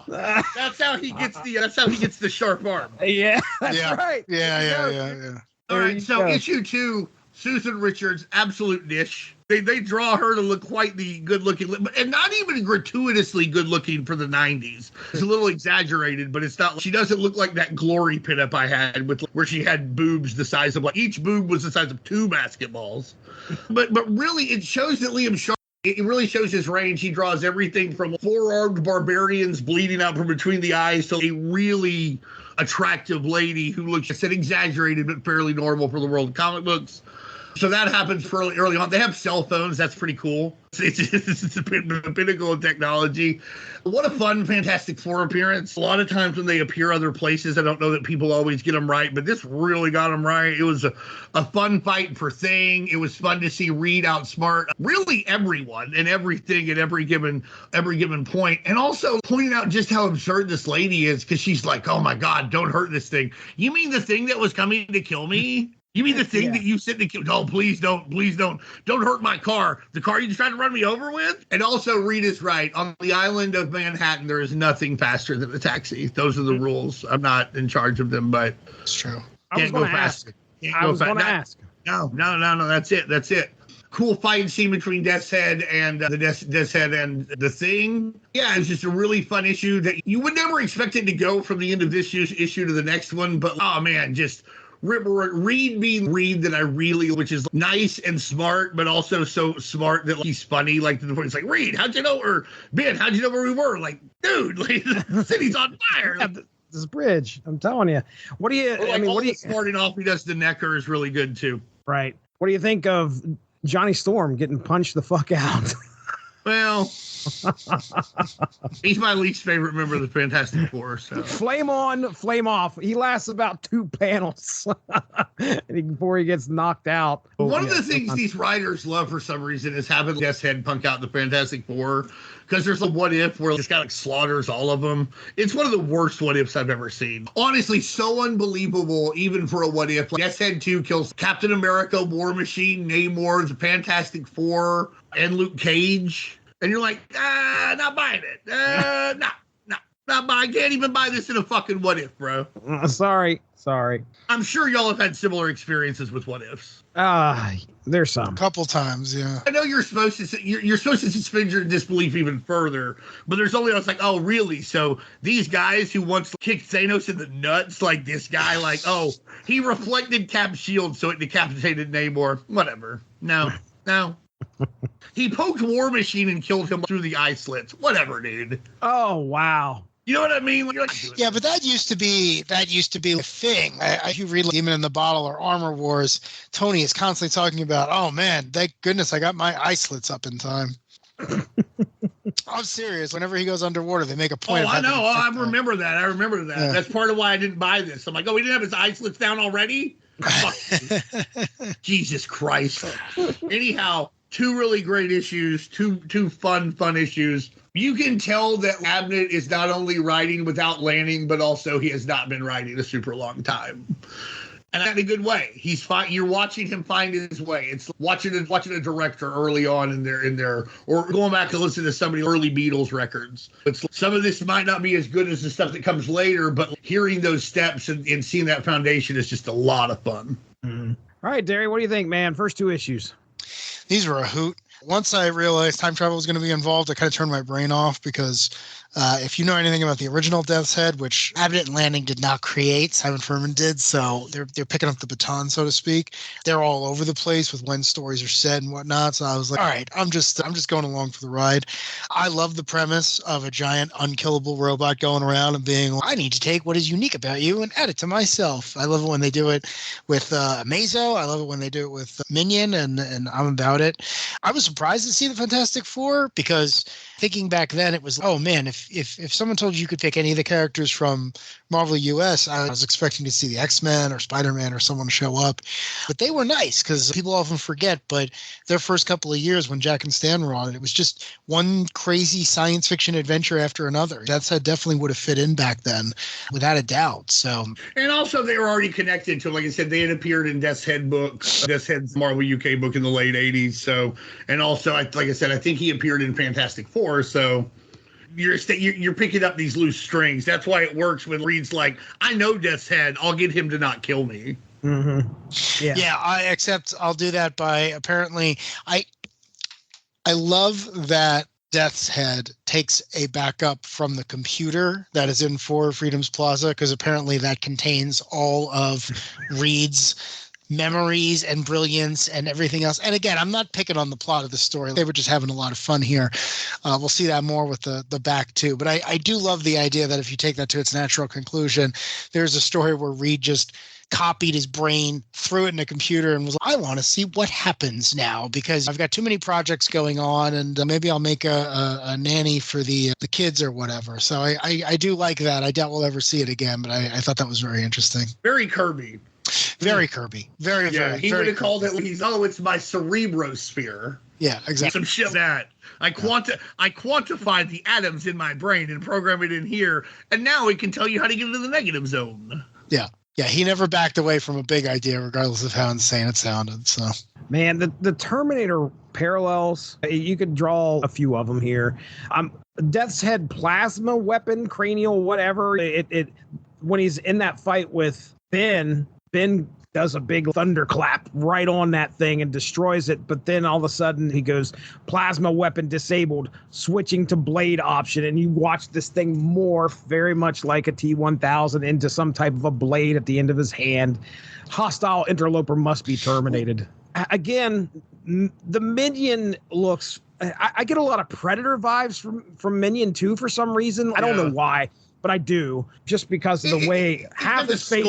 That's how he gets the sharp arm. Yeah, that's right. Yeah. All right, so issue 2 Susan Richards, absolute dish. They draw her to look quite the good-looking, and not even gratuitously good-looking for the 90s. It's a little exaggerated, but it's not. She doesn't look like that Glory pinup I had where she had boobs the size of, like, each boob was the size of 2 basketballs. But really, it shows that Liam Sharp, it really shows his range. He draws everything from 4-armed barbarians bleeding out from between the eyes to a really attractive lady who looks, I said, exaggerated but fairly normal for the world of comic books. So that happens fairly early on. They have cell phones. That's pretty cool. It's a pinnacle of technology. What a fun Fantastic Four appearance. A lot of times when they appear other places, I don't know that people always get them right, but this really got them right. It was a fun fight for Thing. It was fun to see Reed outsmart really everyone and everything at every given point. And also pointing out just how absurd this lady is, because she's like, oh my God, don't hurt this thing. You mean the thing that was coming to kill me? You mean the thing that you said to kill? No, please don't hurt my car. The car you just tried to run me over with? And also, Reed is right. On the island of Manhattan, there is nothing faster than a taxi. Those are the rules. I'm not in charge of them, but it's true. Can't go faster. I was going to ask. No. That's it. Cool fight scene between Death's Head and Death's Head and the Thing. Yeah, it's just a really fun issue that you would never expect it to go from the end of this issue to the next one. But oh man, just Reed being Reed that I really, which is nice and smart, but also so smart that he's funny. Like, to the point it's like, Reed, how'd you know? Or Ben, how'd you know where we were? Like, dude, like, the city's on fire. Yeah, this bridge, I'm telling you. What do you? Like, what do you? Smarting off he does to Necker is really good too. Right. What do you think of Johnny Storm getting punched the fuck out? Well, he's my least favorite member of the Fantastic Four. So flame on, flame off. He lasts about 2 panels before he gets knocked out. One of the things these writers love for some reason is having Death's Head punk out the Fantastic Four, because there's a what if where this guy like slaughters all of them. It's one of the worst what ifs I've ever seen. Honestly, so unbelievable, even for a what if. Like, Death's Head 2 kills Captain America, War Machine, Namor, the Fantastic Four, and Luke Cage. And you're like, not buying it. Not buying. I can't even buy this in a fucking what if, bro. Sorry. I'm sure y'all have had similar experiences with what ifs. There's some. A couple times, yeah. I know you're supposed to suspend your disbelief even further, but there's only, I was like, oh, really? So these guys who once kicked Thanos in the nuts, like this guy, like, oh, he reflected Cap's shield, so it decapitated Namor. Whatever. No. He poked War Machine and killed him through the eye slits. Whatever, dude. Oh, wow. You know what I mean? Like, yeah, but that used to be a thing. If you read Demon in the Bottle or Armor Wars, Tony is constantly talking about, oh man, thank goodness I got my eye slits up in time. I'm serious. Whenever he goes underwater, they make a point. Oh, I know. I remember that. Yeah. That's part of why I didn't buy this. I'm like, oh, he didn't have his eye slits down already? Jesus Christ. Anyhow, 2 really great issues, two fun issues. You can tell that Abnett is not only writing without landing, but also he has not been writing a super long time. And in a good way. He's fine. You're watching him find his way. It's watching a director early on in their or going back and listen to some of the early Beatles records. It's, some of this might not be as good as the stuff that comes later, but hearing those steps and seeing that foundation is just a lot of fun. Mm-hmm. All right, Darry, what do you think, man? First 2 issues. These were a hoot. Once I realized time travel was going to be involved, I kind of turned my brain off, because if you know anything about the original Death's Head, which Abnett and Lanning did not create, Simon Furman did, so they're picking up the baton, so to speak. They're all over the place with when stories are set and whatnot. So I was like, all right, I'm just going along for the ride. I love the premise of a giant unkillable robot going around and being, I need to take what is unique about you and add it to myself. I love it when they do it with Amazo. I love it when they do it with Minion, and I'm about it. I was surprised to see the Fantastic Four, because thinking back then, it was, oh man, if someone told you could pick any of the characters from Marvel US, I was expecting to see the X-Men or Spider-Man or someone show up. But they were nice, because people often forget, but their first couple of years when Jack and Stan were on it, it was just one crazy science fiction adventure after another. Death's Head definitely would have fit in back then, without a doubt. So, and also they were already connected to, like I said, they had appeared in Death's Head books, Death's Head's Marvel UK book in the late 80s. So, and also, like I said, I think he appeared in Fantastic Four. So you're picking up these loose strings. That's why it works when Reed's like, I know Death's Head. I'll get him to not kill me. Mm-hmm. Yeah. Except I'll do that by apparently I love that Death's Head takes a backup from the computer that is in Four Freedoms Plaza, because apparently that contains all of Reed's memories and brilliance and everything else. And again, I'm not picking on the plot of the story. They were just having a lot of fun here. We'll see that more with the back too. But I do love the idea that if you take that to its natural conclusion, there's a story where Reed just copied his brain, threw it in a computer, and was like, I want to see what happens now because I've got too many projects going on, and maybe I'll make a nanny for the kids or whatever. So I do like that. I doubt we'll ever see it again, but I thought that was very interesting. Very Kirby. Very Kirby. Very, yeah, very. He very would have called it. Kirby. It's my cerebrosphere. Yeah, exactly. Some shit like that. I quantified the atoms in my brain and program it in here, and now it can tell you how to get into the negative zone. Yeah. Yeah, he never backed away from a big idea, regardless of how insane it sounded. So, man, the Terminator parallels, you could draw a few of them here. Death's Head plasma weapon, cranial, whatever. It when he's in that fight with Ben does a big thunderclap right on that thing and destroys it. But then all of a sudden he goes plasma weapon disabled, switching to blade option. And you watch this thing morph very much like a T-1000 into some type of a blade at the end of his hand. Hostile interloper must be terminated. Again, the Minion looks, I get a lot of Predator vibes from Minion 2 for some reason. I don't know why, but I do, just because of the way half his face.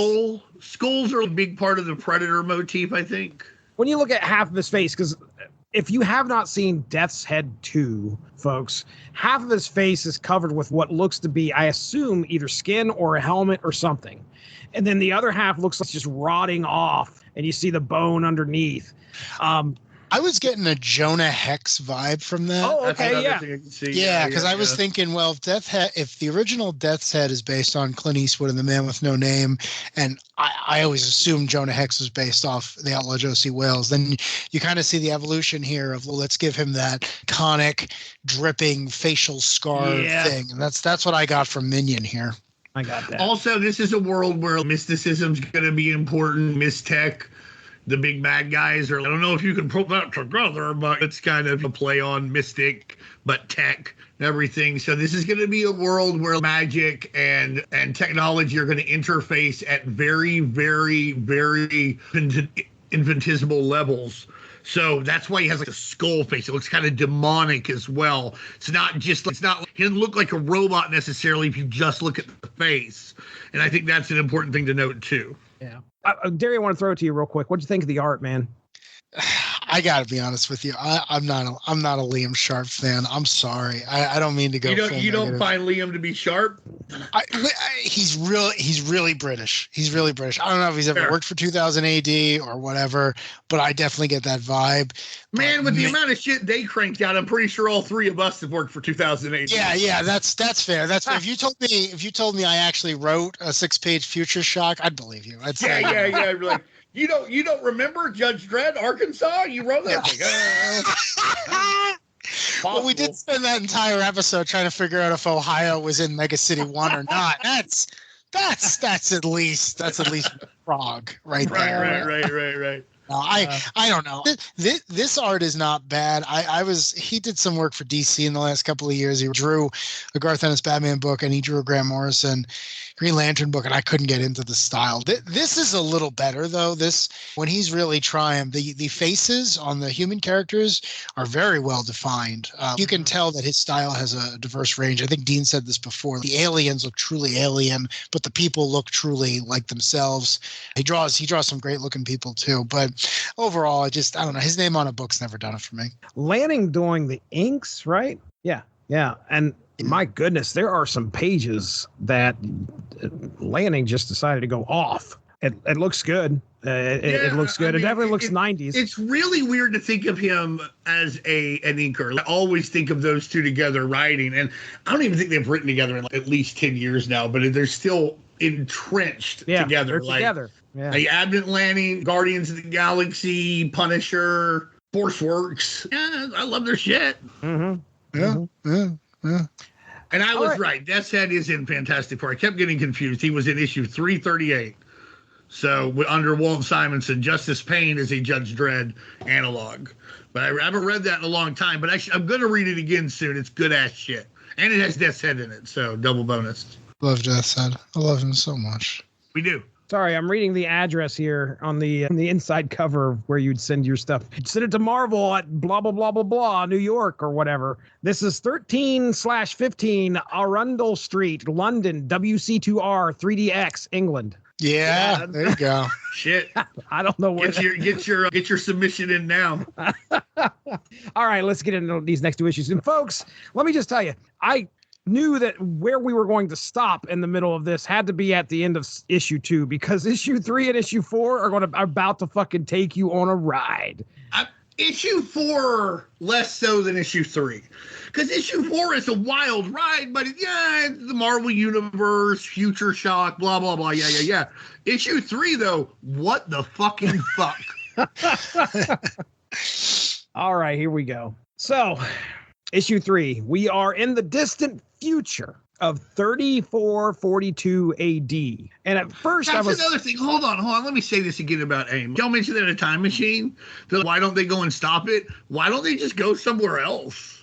Skulls are a big part of the Predator motif, I think. When you look at half of his face, because if you have not seen Death's Head 2, folks, half of his face is covered with what looks to be, I assume, either skin or a helmet or something. And then the other half looks like it's just rotting off, and you see the bone underneath. I was getting a Jonah Hex vibe from that. Oh, okay, yeah. Yeah, because I was thinking, well, if the original Death's Head is based on Clint Eastwood and The Man with No Name, and I always assumed Jonah Hex was based off The Outlaw Joe C. Wales, then you kind of see the evolution here of, well, let's give him that iconic, dripping facial scar thing. And that's what I got from Minion here. I got that. Also, this is a world where mysticism's going to be important, Mystech. The big bad guys are, I don't know if you can put that together, but it's kind of a play on mystic, but tech and everything. So this is going to be a world where magic and technology are going to interface at very, very, very infinitesimal levels. So that's why he has like a skull face. It looks kind of demonic as well. He doesn't look like a robot necessarily if you just look at the face. And I think that's an important thing to note too. Yeah. Darry, I want to throw it to you real quick. What'd you think of the art, man? I got to be honest with you. I'm not a Liam Sharp fan. I'm sorry. I don't mean to go. You don't find Liam to be sharp? He's really British. He's really British. I don't know if he's ever worked for 2000 AD or whatever, but I definitely get that vibe. Man, with the amount of shit they cranked out, I'm pretty sure all three of us have worked for 2000 AD. Yeah, that's fair. That's fair. If you told me I actually wrote a 6-page Future Shock, I'd believe you. I'd say yeah. Like, you don't remember Judge Dredd, Arkansas? You wrote that. Well, we did spend that entire episode trying to figure out if Ohio was in Mega City 1 or not. That's at least Prague right there. Right. No, I don't know. This art is not bad. He did some work for DC in the last couple of years. He drew a Garth Ennis Batman book and he drew a Grant Morrison Green Lantern book, and I couldn't get into the style. This is a little better though. When he's really trying, the faces on the human characters are very well defined. You can tell that his style has a diverse range. I think Dean said this before. The aliens look truly alien, but the people look truly like themselves. He draws some great looking people too, but overall, I don't know. His name on a book's never done it for me. Lanning doing the inks, right? Yeah. And my goodness, there are some pages that Lanning just decided to go off. It looks good. It looks good. It definitely looks 90s. It's really weird to think of him as an inker. I always think of those two together writing, and I don't even think they've written together in at least 10 years now, but they're still entrenched together. Together. Yeah. Like Abnett, Lanning, Guardians of the Galaxy, Punisher, Forceworks. Yeah, I love their shit. Mm-hmm. Yeah. And I was right. Death's Head is in Fantastic Four. I kept getting confused. He was in issue 338. So under Walt Simonson, Justice Payne is a Judge Dredd analog. But I haven't read that in a long time. But I'm going to read it again soon. It's good-ass shit. And it has Death's Head in it, so double bonus. Love Death's Head. I love him so much. We do. Sorry, I'm reading the address here on the inside cover where you'd send your stuff. You'd send it to Marvel at blah, blah, blah, blah, blah, New York or whatever. This is 13/15 Arundel Street, London, WC2R, 3DX, England. Yeah, there you go. Shit. I don't know what. Get your submission in now. All right, let's get into these next two issues. And folks, let me just tell you, I knew that where we were going to stop in the middle of this had to be at the end of issue 2, because issue 3 and issue 4 are about to fucking take you on a ride. Issue 4 less so than issue 3, because issue 4 is a wild ride, but it's the Marvel Universe, Future Shock, blah blah blah, yeah. Issue 3 though, what the fucking fuck? All right, here we go. So, issue 3, we are in the distant future of 3442 AD. And at first That's another thing. Hold on. Let me say this again about AIM. Y'all mentioned that a time machine. Why don't they go and stop it? Why don't they just go somewhere else?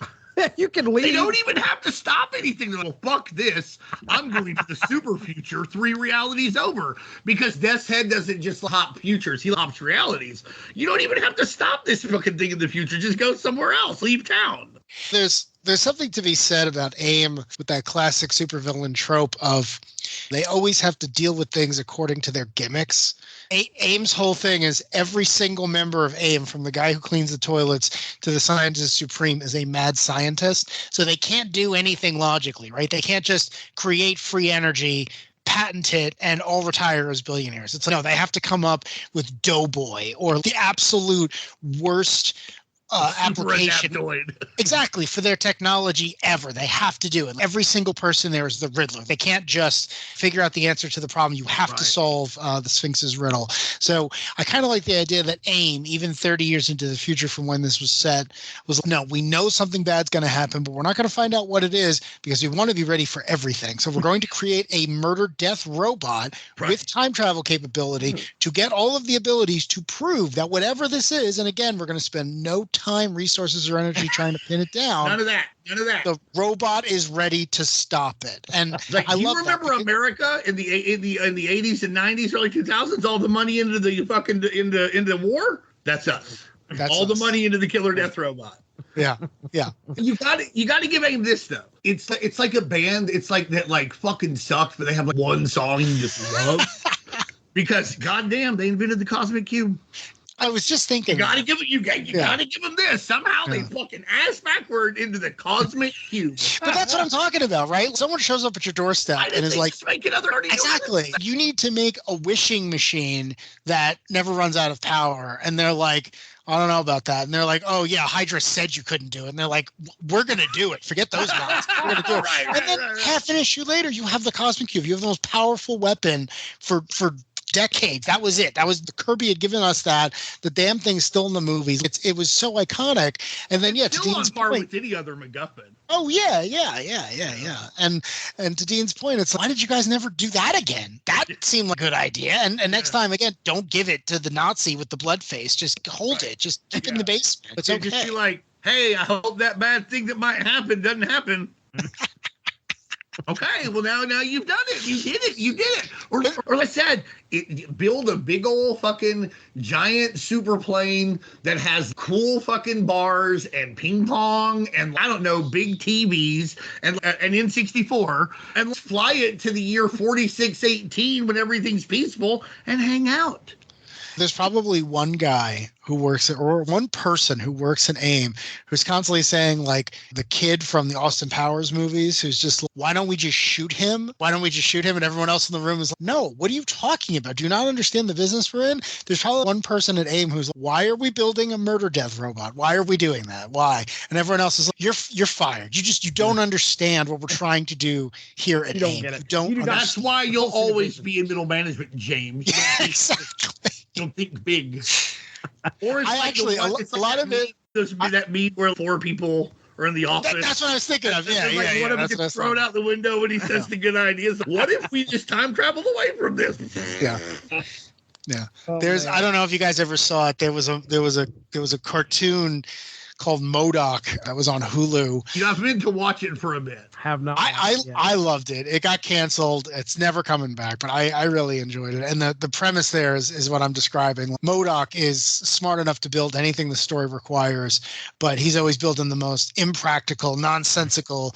You can leave. They don't even have to stop anything. Well, fuck this. I'm going to the super future. 3 realities over. Because Death's Head doesn't just hop futures. He hops realities. You don't even have to stop this fucking thing in the future. Just go somewhere else. Leave town. There's something to be said about AIM with that classic supervillain trope of they always have to deal with things according to their gimmicks. AIM's whole thing is every single member of AIM, from the guy who cleans the toilets to the scientist supreme, is a mad scientist. So they can't do anything logically, right? They can't just create free energy, patent it, and all retire as billionaires. It's like, no, they have to come up with Doughboy or the absolute worst application exactly for their technology ever. They have to do it. Every single person there is the Riddler. They can't just figure out the answer to the problem. You have to solve the Sphinx's riddle. So I kind of like the idea that AIM, even 30 years into the future from when this was set, was no, we know something bad's going to happen, but we're not going to find out what it is because we want to be ready for everything. So we're going to create a murder death robot with time travel capability to get all of the abilities to prove that whatever this is, and again, we're going to spend no time, resources, or energy trying to pin it down. None of that. The robot is ready to stop it. And I love you remember that. America in the 80s and 90s, early 2000s, all the money into the fucking into war? That's us. That's all us. The money into the killer death robot. Yeah. You got to give AIM this though. It's like a band. It's like that fucking sucks, but they have one song you just love. Because goddamn, they invented the cosmic cube. I was just thinking. You gotta give them this. Somehow they fucking ass backward into the cosmic cube. But that's what I'm talking about, right? Someone shows up at your doorstep and is like, make another exactly. You need to make a wishing machine that never runs out of power. And they're like, I don't know about that. And they're like, oh yeah, Hydra said you couldn't do it. And they're like, we're going to do it. Forget those guys. We're going to do it. And then half an issue later, you have the cosmic cube. You have the most powerful weapon for decades. That was it. That was the Kirby had given us that. The damn thing's still in the movies. It was so iconic. And then it's still on par with any other MacGuffin. Oh yeah. And to Dean's point, it's like, why did you guys never do that again? That seemed like a good idea. And next time, again, don't give it to the Nazi with the blood face. Just hold it. Just keep it in the basement. It's okay. Just be like, hey, I hope that bad thing that might happen doesn't happen. Okay, well now you've done it. You did it. Or like I said, build a big old fucking giant super plane that has cool fucking bars and ping pong and I don't know, big TVs and an N64 and fly it to the year 4618 when everything's peaceful and hang out. There's probably one guy who works or one person who works in AIM who's constantly saying, like, the kid from the Austin Powers movies who's just like, why don't we just shoot him? Why don't we just shoot him? And everyone else in the room is like, no, what are you talking about? Do you not understand the business we're in? There's probably one person at AIM who's like, why are we building a murder death robot? Why are we doing that? Why? And everyone else is like, you're fired. You don't understand what we're trying to do here at AIM. You don't. That's why you'll always be in middle management, James. Exactly. Don't think big. Or it's a lot of it. There's that meme where 4 people are in the office. That's what I was thinking of. Yeah. One of them gets thrown out the window when he says the good ideas. What if we just time traveled away from this? Yeah. Yeah. Oh, I don't know if you guys ever saw it. There was a cartoon called MODOK that was on Hulu. I've been to watch it for a bit. Have not. I loved it. It got canceled. It's never coming back, but I really enjoyed it. And the premise there is what I'm describing. MODOK is smart enough to build anything the story requires, but he's always building the most impractical, nonsensical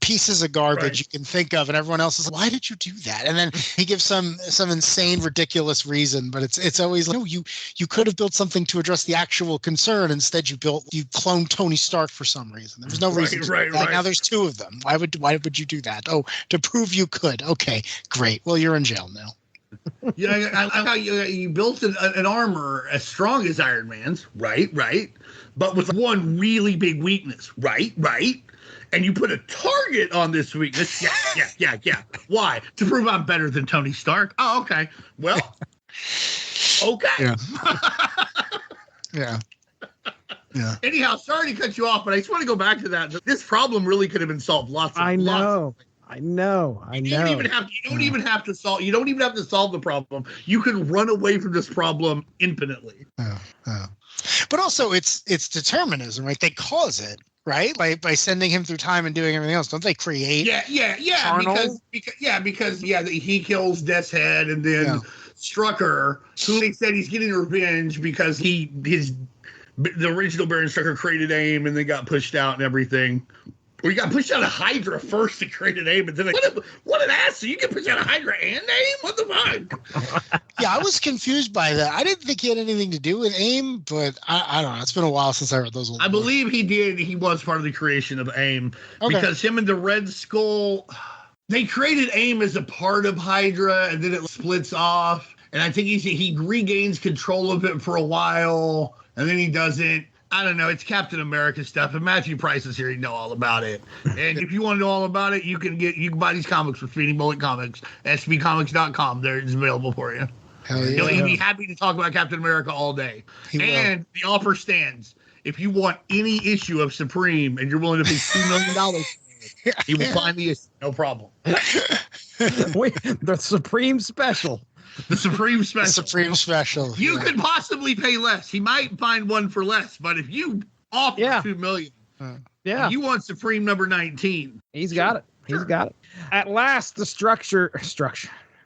pieces of garbage you can think of, and everyone else is like, why did you do that? And then he gives some insane, ridiculous reason, but it's always like, no, you could have built something to address the actual concern. Instead, you cloned Tony Stark for some reason. There was no reason to do that. Now there's two of them. Why would you do that? Oh, to prove you could. Okay, great. Well, you're in jail now. Yeah, I like how you built an armor as strong as Iron Man's, right, but with one really big weakness, right. And you put a target on this weakness. Yeah. Why? To prove I'm better than Tony Stark. Oh, okay. Well, okay. Yeah. Anyhow, sorry to cut you off, but I just want to go back to that. This problem really could have been solved I know. You don't even have to solve the problem. You can run away from this problem infinitely. Yeah. But also it's determinism, right? They cause it. Right, by sending him through time and doing everything else, don't they create? Yeah. Because he kills Death's Head, and then Strucker, who they said he's getting revenge because the original Baron Strucker created AIM and then got pushed out and everything. Or you got pushed out of Hydra first to create an AIM, and then what an ass! So you get pushed out of Hydra and AIM? What the fuck? Yeah, I was confused by that. I didn't think he had anything to do with AIM, but I don't know. It's been a while since I read those old books. Believe he did. He was part of the creation of AIM because him and the Red Skull, they created AIM as a part of Hydra, and then it splits off. And I think he regains control of it for a while, and then he doesn't. I don't know. It's Captain America stuff, and Matthew Price is here. You know all about it. And if you want to know all about it, you can buy these comics with Speedy Bullet Comics, sbcomics.com. It's available for you. Hell yeah. He'll be happy to talk about Captain America all day. The offer stands. If you want any issue of Supreme and you're willing to pay $2 million, he will find the issue. No problem. The Supreme Special. The Supreme Special. The Supreme Special. You could possibly pay less. He might find one for less, but if you offer $2 million, you want Supreme number 19. He's got it. He's got it. At last, the structure.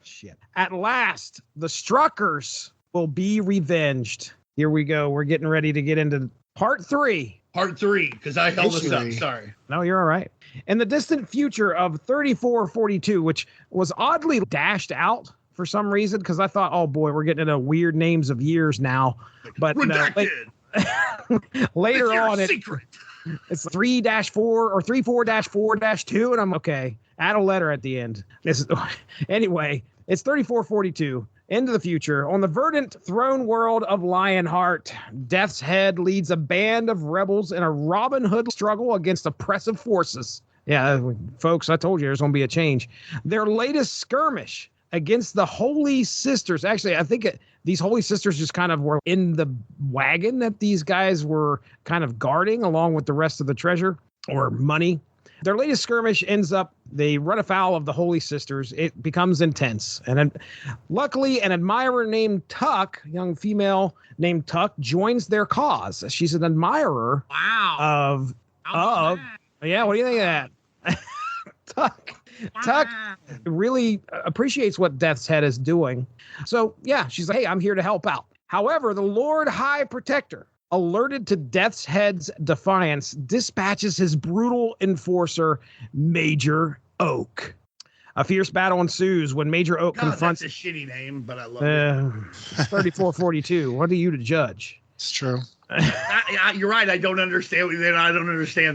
Shit. At last, the Struckers will be revenged. Here we go. We're getting ready to get into part 3. Part 3, because I held us up. Sorry. No, you're all right. In the distant future of 3442, which was oddly dashed out for some reason, because I thought, oh boy, we're getting into weird names of years now. But later on, it's 3-4 or 34-4-2, and I'm okay. Add a letter at the end. Anyway, it's 3442. Into the future, on the verdant throne world of Lionheart, Death's Head leads a band of rebels in a Robin Hood struggle against oppressive forces. Yeah, folks, I told you there's going to be a change. Their latest skirmish against the Holy Sisters. Actually, I think these Holy Sisters just kind of were in the wagon that these guys were kind of guarding along with the rest of the treasure or money. Their latest skirmish ends up, they run afoul of the Holy Sisters. It becomes intense. And luckily, an admirer named Tuck, young female named Tuck, joins their cause. She's an admirer of yeah, what do you think of that? Tuck really appreciates what Death's Head is doing. So, yeah, she's like, hey, I'm here to help out. However, the Lord High Protector, alerted to Death's Head's defiance, dispatches his brutal enforcer, Major Oak. A fierce battle ensues when Major Oak confronts... That's a shitty name, but I love it. 3442. What are you to judge? It's true. You're right. I don't understand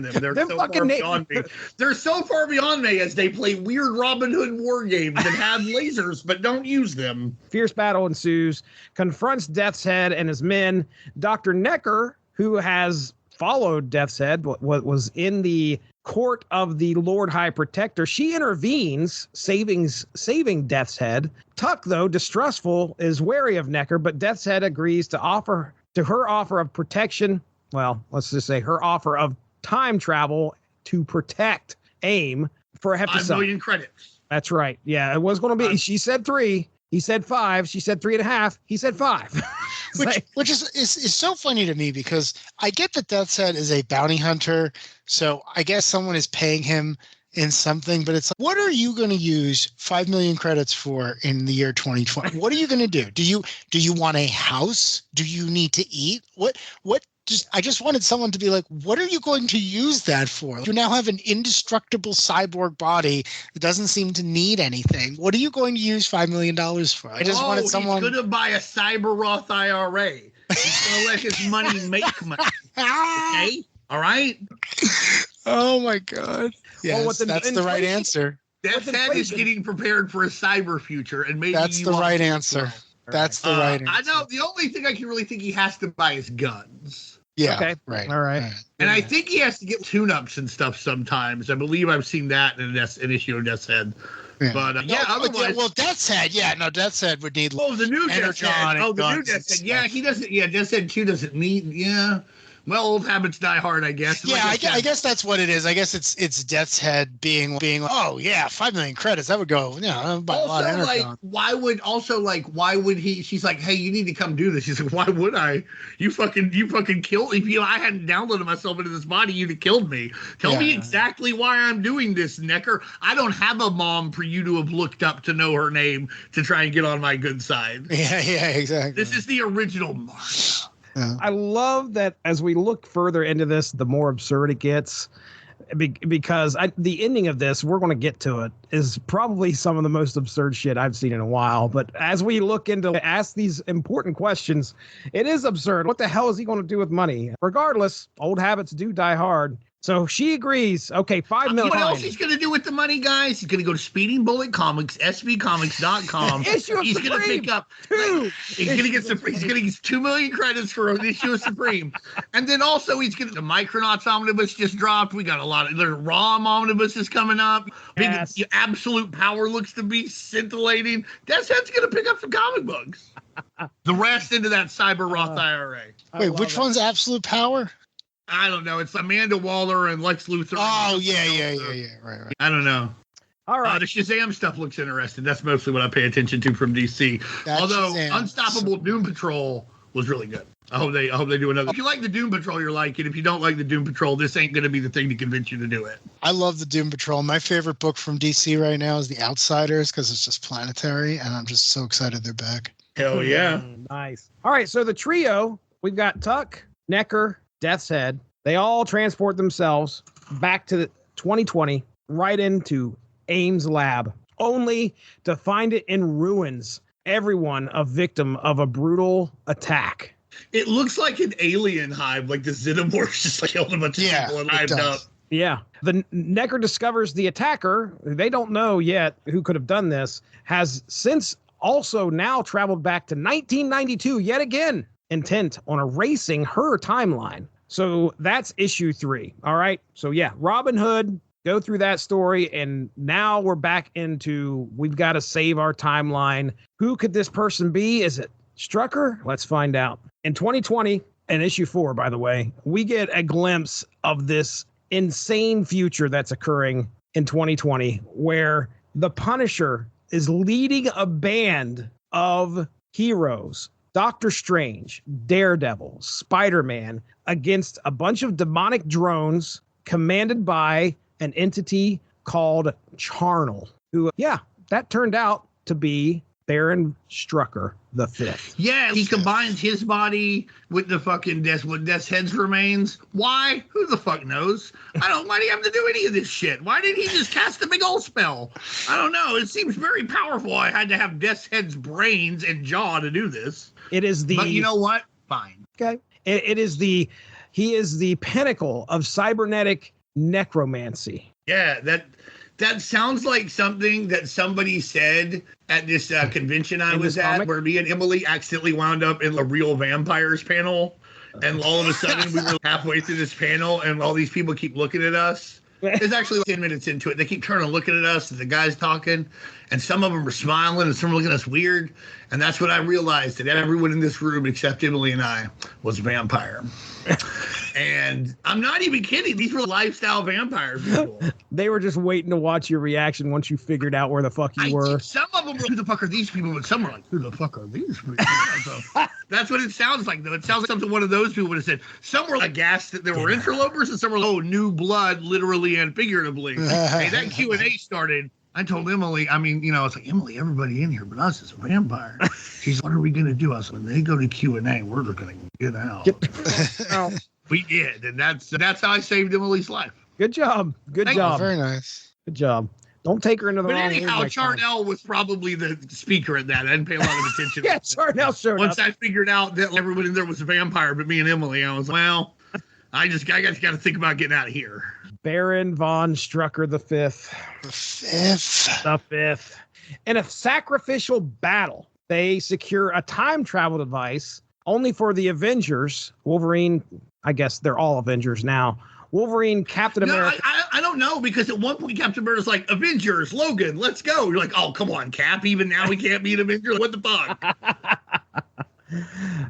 them. They're so far beyond me. They're so far beyond me as they play weird Robin Hood war games and have lasers, but don't use them. Fierce battle ensues, confronts Death's Head and his men. Dr. Necker, who has followed Death's Head, but was in the court of the Lord High Protector, she intervenes, saving Death's Head. Tuck, though distrustful, is wary of Necker, but Death's Head agrees to her offer of protection. Well, let's just say her offer of time travel to protect AIM for a hefty sum. 5 million credits. That's right. Yeah, it was going to be. She said 3. He said 5. She said 3.5. He said 5. Which is so funny to me because I get that Death's Head is a bounty hunter, so I guess someone is paying him in something, but it's like, what are you going to use 5 million credits for in the year 2020? What are you going to do? Do you want a house? Do you need to eat? I just wanted someone to be like, what are you going to use that for? You now have an indestructible cyborg body that doesn't seem to need anything. What are you going to use $5 million for? I just wanted someone. He's going to buy a cyber Roth IRA. He's going to let his money make money. Okay? All right? Oh, my God. Yes, that's the right answer. Death's Head is getting prepared for a cyber future. And maybe that's the right answer. That's the right answer. I know. The only thing I can really think he has to buy is guns. Yeah. Okay. Right. All right. And I think he has to get tune-ups and stuff sometimes. I believe I've seen that in an issue of Death's Head. Yeah. But otherwise, Death's Head. Yeah, no, Death's Head would need. The new Death's Head. The new Death's Head. Yeah, he doesn't. Yeah, Death's Head 2 doesn't need. Yeah. Well, old habits die hard, I guess. Yeah, I guess that's what it is. I guess it's Death's Head being like, oh yeah, 5 million credits. That would go, buy a lot of Energon. Why would he? She's like, hey, you need to come do this. She's like, why would I? You fucking killed. If I hadn't downloaded myself into this body, you'd have killed me. Tell me exactly why I'm doing this, Necker. I don't have a mom for you to have looked up to know her name to try and get on my good side. Yeah, exactly. This is the original Martha. Yeah. I love that as we look further into this, the more absurd it gets, because the ending of this, we're going to get to it, is probably some of the most absurd shit I've seen in a while. But as we look into ask these important questions, it is absurd. What the hell is he going to do with money? Regardless, old habits do die hard. So she agrees. Okay, $5 million. What else he's going to do with the money, guys? He's going to go to Speeding Bullet Comics, sbcomics.com. He's going to pick up he's going to get 2 million credits for an issue of Supreme. And then also the Micronauts Omnibus just dropped. We got a lot of the ROM Omnibus is coming up. Yes. Absolute Power looks to be scintillating. Death's Head's going to pick up some comic books. The rest into that Cyber Roth IRA. Wait, which one's Absolute Power? I don't know. It's Amanda Waller and Lex Luthor. Oh, yeah. Right. I don't know. All right. The Shazam stuff looks interesting. That's mostly what I pay attention to from DC. Although Shazam. Unstoppable Doom Patrol was really good. I hope they do another. If you like the Doom Patrol, you're like it. If you don't like the Doom Patrol, this ain't going to be the thing to convince you to do it. I love the Doom Patrol. My favorite book from DC right now is The Outsiders because it's just planetary, and I'm just so excited they're back. Hell yeah. Nice. All right, so the trio, we've got Tuck, Necker, Death's Head. They all transport themselves back to 2020, right into Ames' lab, only to find it in ruins. Everyone a victim of a brutal attack. It looks like an alien hive, like the Xenomorphs just killed a bunch of people and hived up. Yeah. The Necker discovers the attacker, they don't know yet who could have done this, has since also now traveled back to 1992 yet again, intent on erasing her timeline. So that's issue 3. All right. So yeah, Robin Hood, go through that story. And now we're back into, we've got to save our timeline. Who could this person be? Is it Strucker? Let's find out. In 2020, and issue 4, by the way, we get a glimpse of this insane future that's occurring in 2020, where the Punisher is leading a band of heroes, Doctor Strange, Daredevil, Spider-Man, against a bunch of demonic drones commanded by an entity called Charnel, who, that turned out to be Baron Strucker the Fifth. Yeah, he combines his body with the fucking Death's Head's remains. Why? Who the fuck knows? Why do you have to do any of this shit? Why did he just cast a big old spell? I don't know. It seems very powerful. I had to have Death's Head's brains and jaw to do this. It is the... But you know what? Fine. Okay. He is the pinnacle of cybernetic necromancy. Yeah, that sounds like something that somebody said at this convention I was at, where me and Emily accidentally wound up in the Real Vampires panel. And all of a sudden we were halfway through this panel and all these people keep looking at us. It's actually 10 minutes into it. They keep turning and looking at us and the guy's talking. and some of them were smiling and some were looking at us weird. And that's when I realized that everyone in this room except Emily and I was a vampire. And I'm not even kidding. These were lifestyle vampire people. They were just waiting to watch your reaction once you figured out where the fuck you were. Some of them were, who the fuck are these people? But some were like, who the fuck are these people? So that's what it sounds like, though. It sounds like something one of those people would have said. Some were aghast that there were interlopers, and some were like, oh, new blood, literally and figuratively. Hey, that Q&A started. I told Emily, I mean, it's like, Emily, everybody in here but us is a vampire. She's like, what are we going to do? I said, when they go to Q&A, we're going to get out. Out. We did, and that's how I saved Emily's life. Good job. Good job. Very nice. Good job. Don't take her into the But wrong anyhow, mood, Charnel was probably the speaker at that. I didn't pay a lot of attention. Yeah, Charnel showed Once up. I figured out that everyone in there was a vampire but me and Emily, I was like, well, I just got to think about getting out of here. Baron von Strucker the Fifth. The Fifth. In a sacrificial battle, they secure a time travel device only for the Avengers. Wolverine, I guess they're all Avengers now. Wolverine, Captain America. I don't know, because at one point Captain America's like, Avengers, Logan, let's go. You're like, oh, come on, Cap. Even now he can't be an Avenger. What the fuck?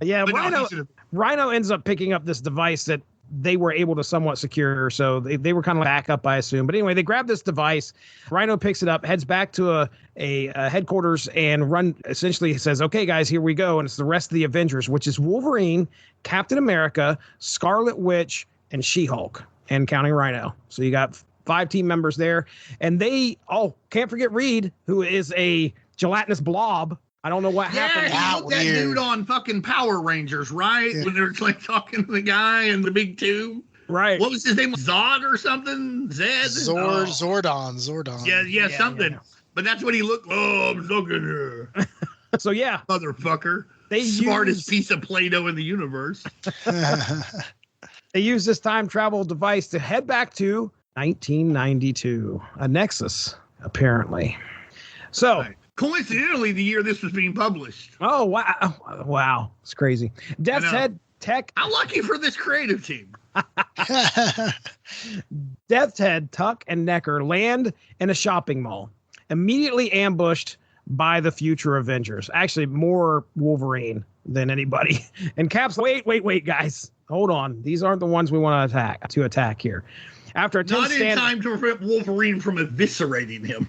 Yeah, But Rhino ends up picking up this device that they were able to somewhat secure, so they were kind of back up, I assume. But anyway, they grab this device. Rhino picks it up, heads back to a headquarters, and essentially says, okay, guys, here we go. And it's the rest of the Avengers, which is Wolverine, Captain America, Scarlet Witch, and She-Hulk, and counting Rhino. So you got 5 team members there. And can't forget Reed, who is a gelatinous blob. I don't know what happened. Yeah, that dude on fucking Power Rangers, right? Yeah. When they were like talking to the guy in the big tube. Right. What was his name? Zod or something? Zed? Zordon. Yeah, something. Yeah. But that's what he looked. Oh, I'm looking here. So yeah. Motherfucker. Smartest piece of Play-Doh in the universe. They use this time travel device to head back to 1992. A Nexus, apparently. So. Right. Coincidentally, the year this was being published. Oh, wow. Wow. It's crazy. Death's Head Tech. How lucky for this creative team. Death's Head, Tuck, and Necker land in a shopping mall, immediately ambushed by the future Avengers. Actually, more Wolverine than anybody. And Cap's, wait, guys. Hold on. These aren't the ones we want to attack here. After a not in time to prevent Wolverine from eviscerating him.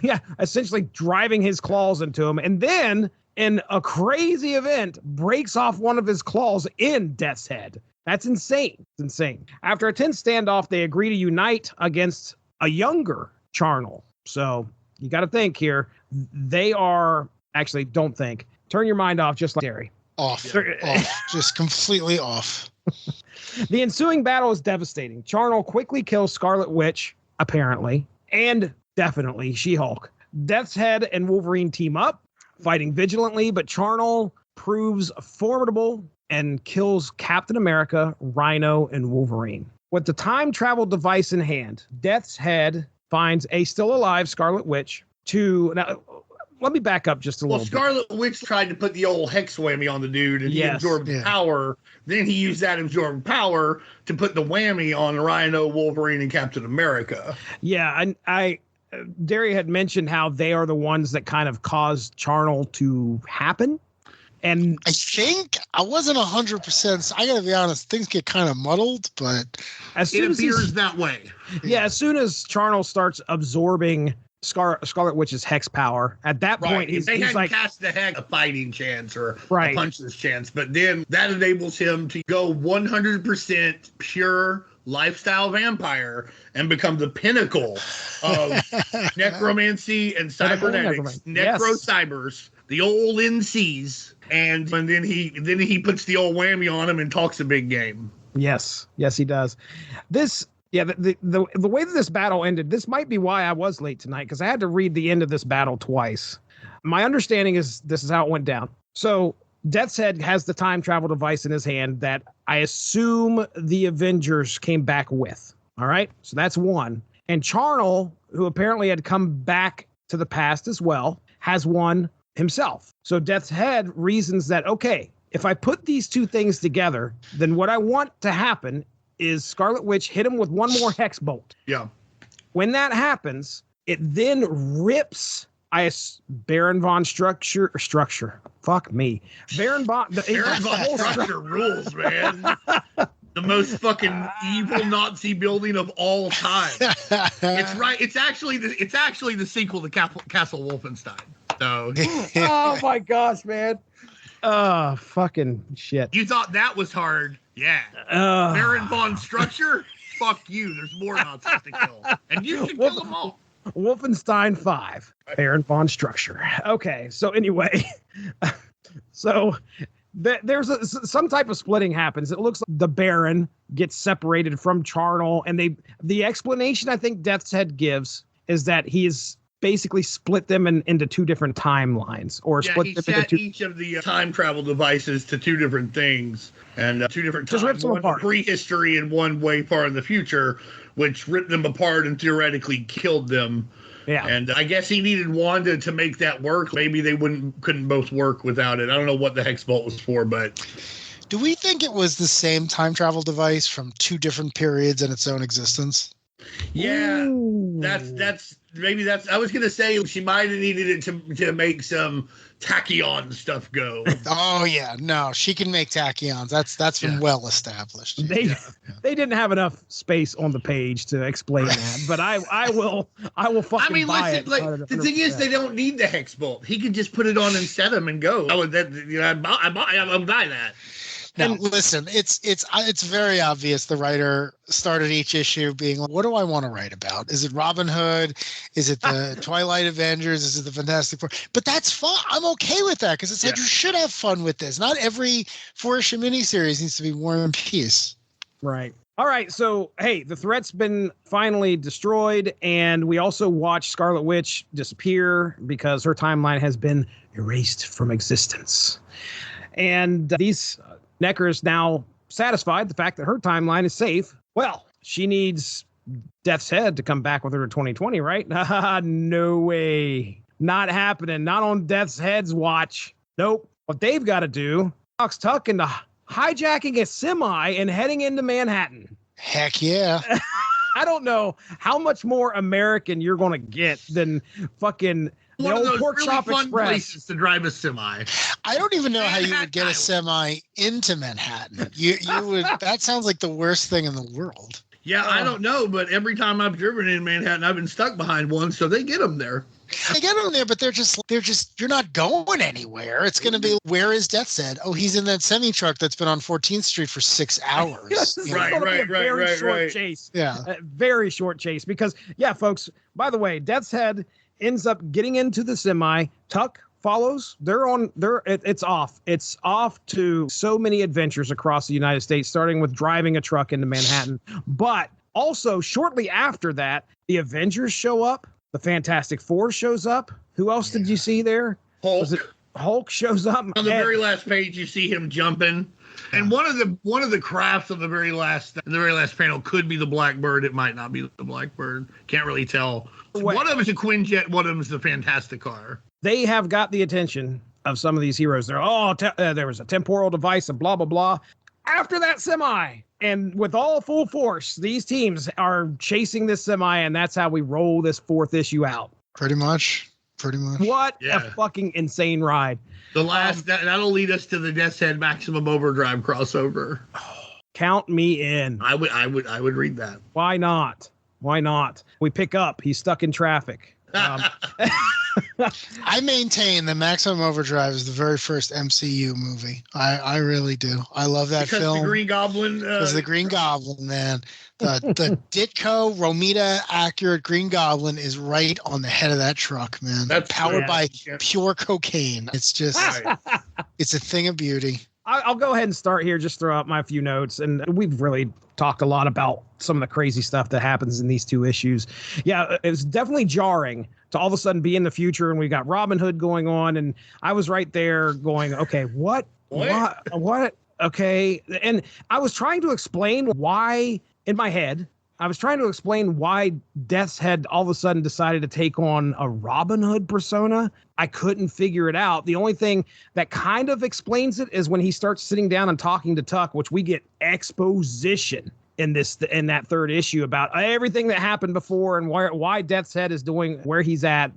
Yeah, essentially driving his claws into him. And then, in a crazy event, breaks off one of his claws in Death's Head. That's insane. It's insane. After a tense standoff, they agree to unite against a younger Charnel. So you got to think here. They are... Actually, don't think. Turn your mind off just like Darry. Off. Just completely off. The ensuing battle is devastating. Charnel quickly kills Scarlet Witch, apparently, and definitely She-Hulk. Death's Head and Wolverine team up, fighting vigilantly, but Charnel proves formidable and kills Captain America, Rhino, and Wolverine. With the time travel device in hand, Death's Head finds a still alive Scarlet Witch now, let me back up just a little bit. Scarlet Witch tried to put the old hex whammy on the dude, and he absorbed power. Then he used that absorbed power to put the whammy on Rhino, Wolverine, and Captain America. Yeah, and Darry had mentioned how they are the ones that kind of caused Charnel to happen. And I think I wasn't 100%. I gotta be honest, things get kind of muddled, but it appears that way. Yeah, as soon as Charnel starts absorbing Scarlet Witch's hex power, at that point he's like, cast the hex, a fighting chance or a puncher's chance, but then that enables him to go 100% pure lifestyle vampire and become the pinnacle of necromancy and cybernetics, necro-cybers, the old NCs, and then he puts the old whammy on him and talks a big game. Yes, he does. The way that this battle ended, this might be why I was late tonight, because I had to read the end of this battle twice. My understanding is this is how it went down. So Death's Head has the time travel device in his hand that I assume the Avengers came back with. All right, so that's one. And Charnel, who apparently had come back to the past as well, has one himself. So Death's Head reasons that, okay, if I put these two things together, then what I want to happen is Scarlet Witch hit him with one more hex bolt. Yeah. When that happens, it then rips Baron von Structure. Fuck me. Baron von Structure rules, man. The most fucking evil Nazi building of all time. It's right. It's actually the sequel to Castle Wolfenstein. So. Oh my gosh, man. Oh, fucking shit. You thought that was hard? Yeah. Baron von Structure? Fuck you. There's more Nazis to kill, and you can kill them all. Wolfenstein 5. Baron von Structure. Okay. So anyway, so. There's some type of splitting happens. It looks like the Baron gets separated from Charnel, and the explanation I think Death's Head gives is that he is basically split them into two different timelines, or split them into each of the time travel devices to two different things and two different times. Just rips them apart. Prehistory and one way far in the future, which ripped them apart and theoretically killed them. Yeah. And I guess he needed Wanda to make that work. Maybe they couldn't both work without it. I don't know what the Hex Bolt was for, but do we think it was the same time travel device from two different periods in its own existence? Yeah. Ooh. That's I was gonna say she might have needed it to make some tachyon stuff go. Oh yeah, no, she can make tachyons. That's been well established. They didn't have enough space on the page to explain that, but I will fucking buy it. Like the thing is, they don't need the Hex Bolt. He could just put it on and set him and go. I'm buy that. Now, listen, it's very obvious the writer started each issue being like, what do I want to write about? Is it Robin Hood? Is it the Twilight Avengers? Is it the Fantastic Four? But that's fun. I'm okay with that because it's like you should have fun with this. Not every 4-issue miniseries needs to be War and Peace. Right. All right. So, hey, the threat's been finally destroyed, and we also watched Scarlet Witch disappear because her timeline has been erased from existence. And these Necker's now satisfied the fact that her timeline is safe. Well, she needs Death's Head to come back with her in 2020, right? No way. Not happening. Not on Death's Head's watch. Nope. What they've got to do, talks Tuck into hijacking a semi and heading into Manhattan. Heck yeah. I don't know how much more American you're going to get than fucking one of those Pork really Chop fun Express. places to drive a semi. I don't even know how you would get a semi into Manhattan. You would. That sounds like the worst thing in the world. Yeah, I don't know, but every time I've driven in Manhattan, I've been stuck behind one, so they get them there. They get them there, but they're just. You're not going anywhere. It's going to be, where is Death's Head? Oh, he's in that semi truck that's been on 14th Street for 6 hours. Right. Chase. Yeah, a very short chase because, yeah, folks. By the way, Death's Head ends up getting into the semi. Tuck follows. It's off. It's off to so many adventures across the United States, starting with driving a truck into Manhattan. But also, shortly after that, the Avengers show up. The Fantastic Four shows up. Who else did you see there? Hulk shows up. On the very last page, you see him jumping. And one of the crafts of the very last panel could be the Blackbird. It might not be the Blackbird. Can't really tell. One of them is a Quinjet. One of them is the Fantastic Car. They have got the attention of some of these heroes. They're there was a temporal device and blah blah blah. After that semi, and with all full force, these teams are chasing this semi, and that's how we roll this 4th issue out. Pretty much. What a fucking insane ride! The last that'll lead us to the Death's Head Maximum Overdrive crossover. Count me in. I would read that. Why not? We pick up. He's stuck in traffic. I maintain that Maximum Overdrive is the very first MCU movie. I really do. I love that film. The Green Goblin. Because the Green Goblin, man. The Ditko Romita accurate Green Goblin is right on the head of that truck, man. That's powered by pure cocaine. It's just, it's a thing of beauty. I'll go ahead and start here, just throw out my few notes. And we've really talked a lot about some of the crazy stuff that happens in these 2 issues. Yeah, it was definitely jarring to all of a sudden be in the future, and we got Robin Hood going on. And I was right there going, okay, what? Okay. And I was trying to explain why, in my head, Death's Head all of a sudden decided to take on a Robin Hood persona. I couldn't figure it out. The only thing that kind of explains it is when he starts sitting down and talking to Tuck, which we get exposition in that third issue about everything that happened before and why Death's Head is doing where he's at.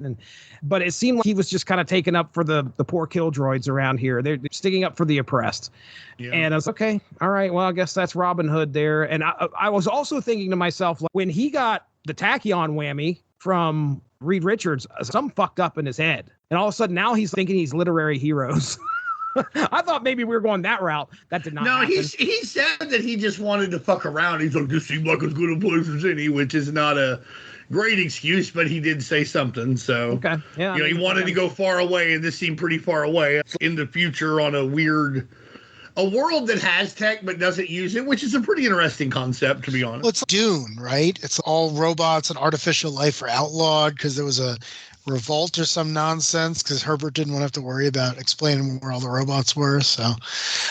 But it seemed like he was just kind of taking up for the poor killjoys around here. They're sticking up for the oppressed. Yeah. And I was okay. All right. Well, I guess that's Robin Hood there. And I was also thinking to myself, like, when he got the tachyon whammy from Reed Richards, something fucked up in his head. And all of a sudden now he's thinking he's literary heroes. I thought maybe we were going that route. That did not happen. He said that he just wanted to fuck around. He's like, this seemed like as good a place as any, which is not a great excuse, but he did say something. So, okay. Yeah, he wanted to go far away, and this seemed pretty far away in the future on a world that has tech but doesn't use it, which is a pretty interesting concept, to be honest. Well, it's Dune, right? It's all robots and artificial life are outlawed because there was a revolt or some nonsense because Herbert didn't want to have to worry about explaining where all the robots were. So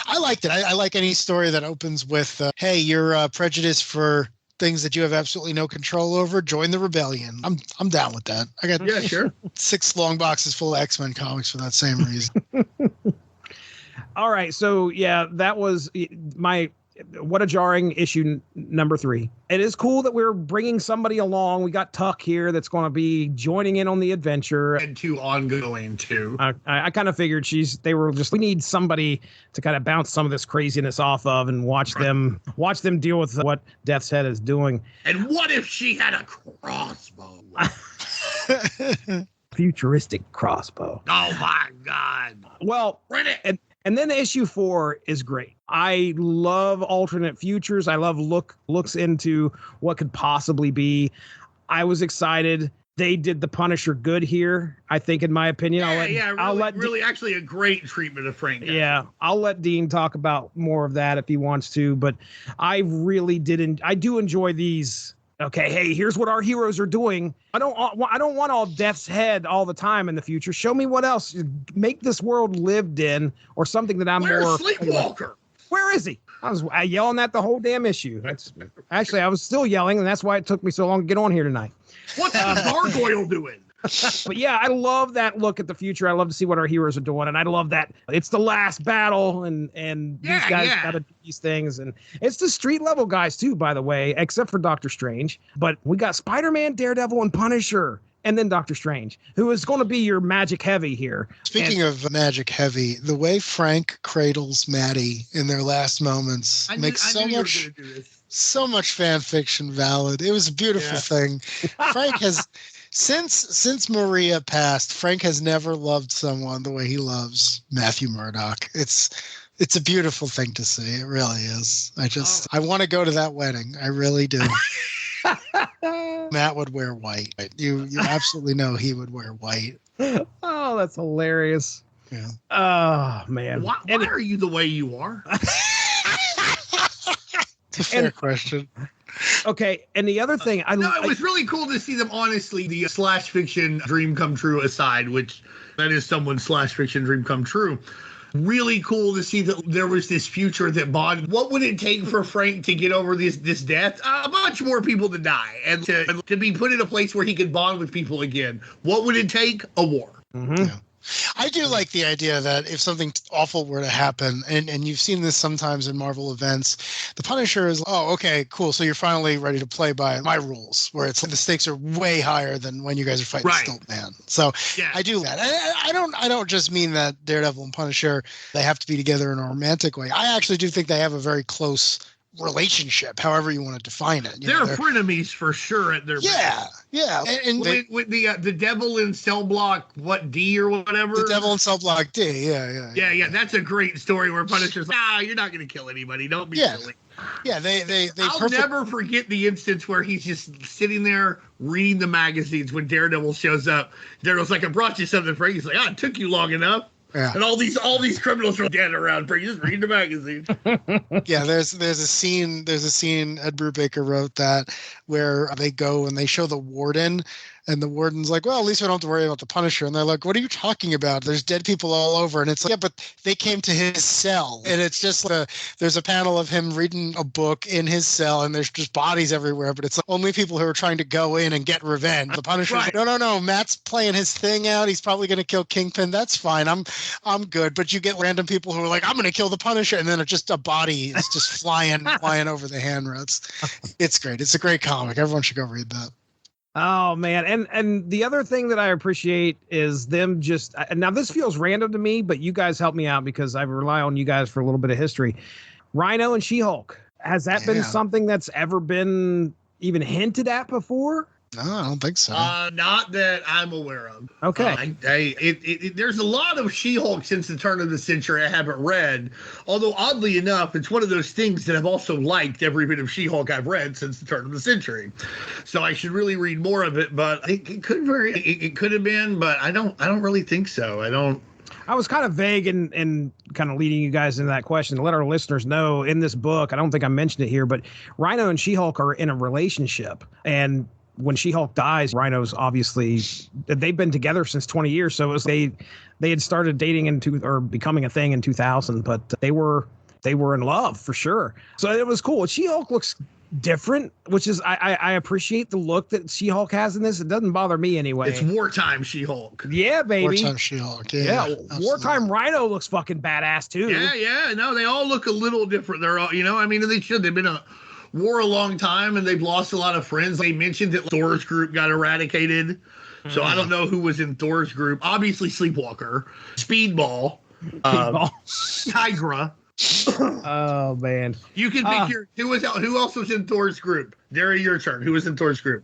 I liked it. I like any story that opens with, hey, you're prejudiced for things that you have absolutely no control over. Join the rebellion. I'm down with that. I got sure 6 long boxes full of X-Men comics for that same reason. All right. So yeah, that was what a jarring issue number 3. It is cool that we're bringing somebody along. We got Tuck here that's going to be joining in on the adventure. And 2 ongoing too. I kind of figured we need somebody to kind of bounce some of this craziness off of and watch them deal with what Death's Head is doing. And what if she had a crossbow? Futuristic crossbow. Oh my God. Well, and then issue 4 is great. I love alternate futures. I love looks into what could possibly be. I was excited. They did the Punisher good here, I think, in my opinion. Really, actually a great treatment of Frank. Yeah, I'll let Dean talk about more of that if he wants to. But I really didn't. I do enjoy these. Okay, hey, here's what our heroes are doing. I don't want all Death's Head all the time in the future. Show me what else. Make this world lived in, or something that I'm Where's more. Sleepwalker? Where is he? I was yelling at the whole damn issue. I was still yelling, and that's why it took me so long to get on here tonight. What's the gargoyle doing? But yeah, I love that look at the future. I love to see what our heroes are doing, and I love that it's the last battle, and these guys got to do these things, and it's the street level guys too, by the way, except for Doctor Strange. But we got Spider-Man, Daredevil, and Punisher, and then Doctor Strange, who is going to be your magic heavy here. Speaking of magic heavy, the way Frank cradles Maddie in their last moments makes so much fan fiction valid. It was a beautiful thing. Frank has. Since Maria passed, Frank has never loved someone the way he loves Matthew Murdock. It's a beautiful thing to see. It really is. I want to go to that wedding. I really do. Matt would wear white. You absolutely know he would wear white. Oh, that's hilarious. Yeah. Oh, man. Why are you the way you are? It's a fair question. Okay, and the other thing, it was really cool to see them. Honestly, the slash fiction dream come true aside, which that is someone's slash fiction dream come true. Really cool to see that there was this future that bond. What would it take for Frank to get over this death? A bunch more people to die, and to be put in a place where he could bond with people again. What would it take? A war. Mm-hmm. Yeah. I do like the idea that if something awful were to happen, and you've seen this sometimes in Marvel events, the Punisher is, oh, okay, cool. So you're finally ready to play by my rules, where it's the stakes are way higher than when you guys are fighting Stilt-Man. So I do that. I don't just mean that Daredevil and Punisher, they have to be together in a romantic way. I actually do think they have a very close relationship, however you want to define it. They're frenemies for sure at their best. Yeah. And with the devil in cell block, D or whatever? The devil in cell block D, yeah. That's a great story where Punisher's like, you're not going to kill anybody. Don't be silly. Yeah, they I'll never forget the instance where he's just sitting there reading the magazines when Daredevil shows up. Daredevil's like, I brought you something, Frank. He's like, it took you long enough. Yeah. And all these criminals are dead around, Frank. Just read the magazine. Yeah, there's a scene Ed Brubaker wrote that where they go and they show the warden And the warden's like, well, at least we don't have to worry about the Punisher. And they're like, what are you talking about? There's dead people all over. And it's like, yeah, but they came to his cell. And it's just there's a panel of him reading a book in his cell, and there's just bodies everywhere. But it's only people who are trying to go in and get revenge. The Punisher's like, no, Matt's playing his thing out. He's probably going to kill Kingpin. That's fine. I'm good. But you get random people who are like, I'm going to kill the Punisher. And then it's just a body is just flying over the handrails. It's great. It's a great comic. Everyone should go read that. Oh man. And the other thing that I appreciate is them just, now this feels random to me, but you guys help me out because I rely on you guys for a little bit of history. Rhino and She-Hulk. Has that been something that's ever been even hinted at before? No, I don't think so. Not that I'm aware of. Okay. There's a lot of She-Hulk since the turn of the century I haven't read. Although, oddly enough, it's one of those things that I've also liked every bit of She-Hulk I've read since the turn of the century. So I should really read more of it. But it could have been, but I don't really think so. I was kind of vague and kind of leading you guys into that question to let our listeners know in this book. I don't think I mentioned it here, but Rhino and She-Hulk are in a relationship, and when She-Hulk dies, Rhino's obviously, they've been together since 20 years. So it was they had started dating or becoming a thing in 2000, but they were in love for sure. So it was cool. She-Hulk looks different, which is, I appreciate the look that She-Hulk has in this. It doesn't bother me anyway. It's wartime She-Hulk. Yeah, baby. Wartime She-Hulk. Yeah. Wartime Rhino looks fucking badass too. Yeah. No, they all look a little different. They're all, they should. They've been a long time, and they've lost a lot of friends. They mentioned that Thor's group got eradicated. So I don't know who was in Thor's group. Obviously Sleepwalker, Speedball, Tigra. Oh man. You can pick who else was in Thor's group? Darry, your turn. Who was in Thor's group?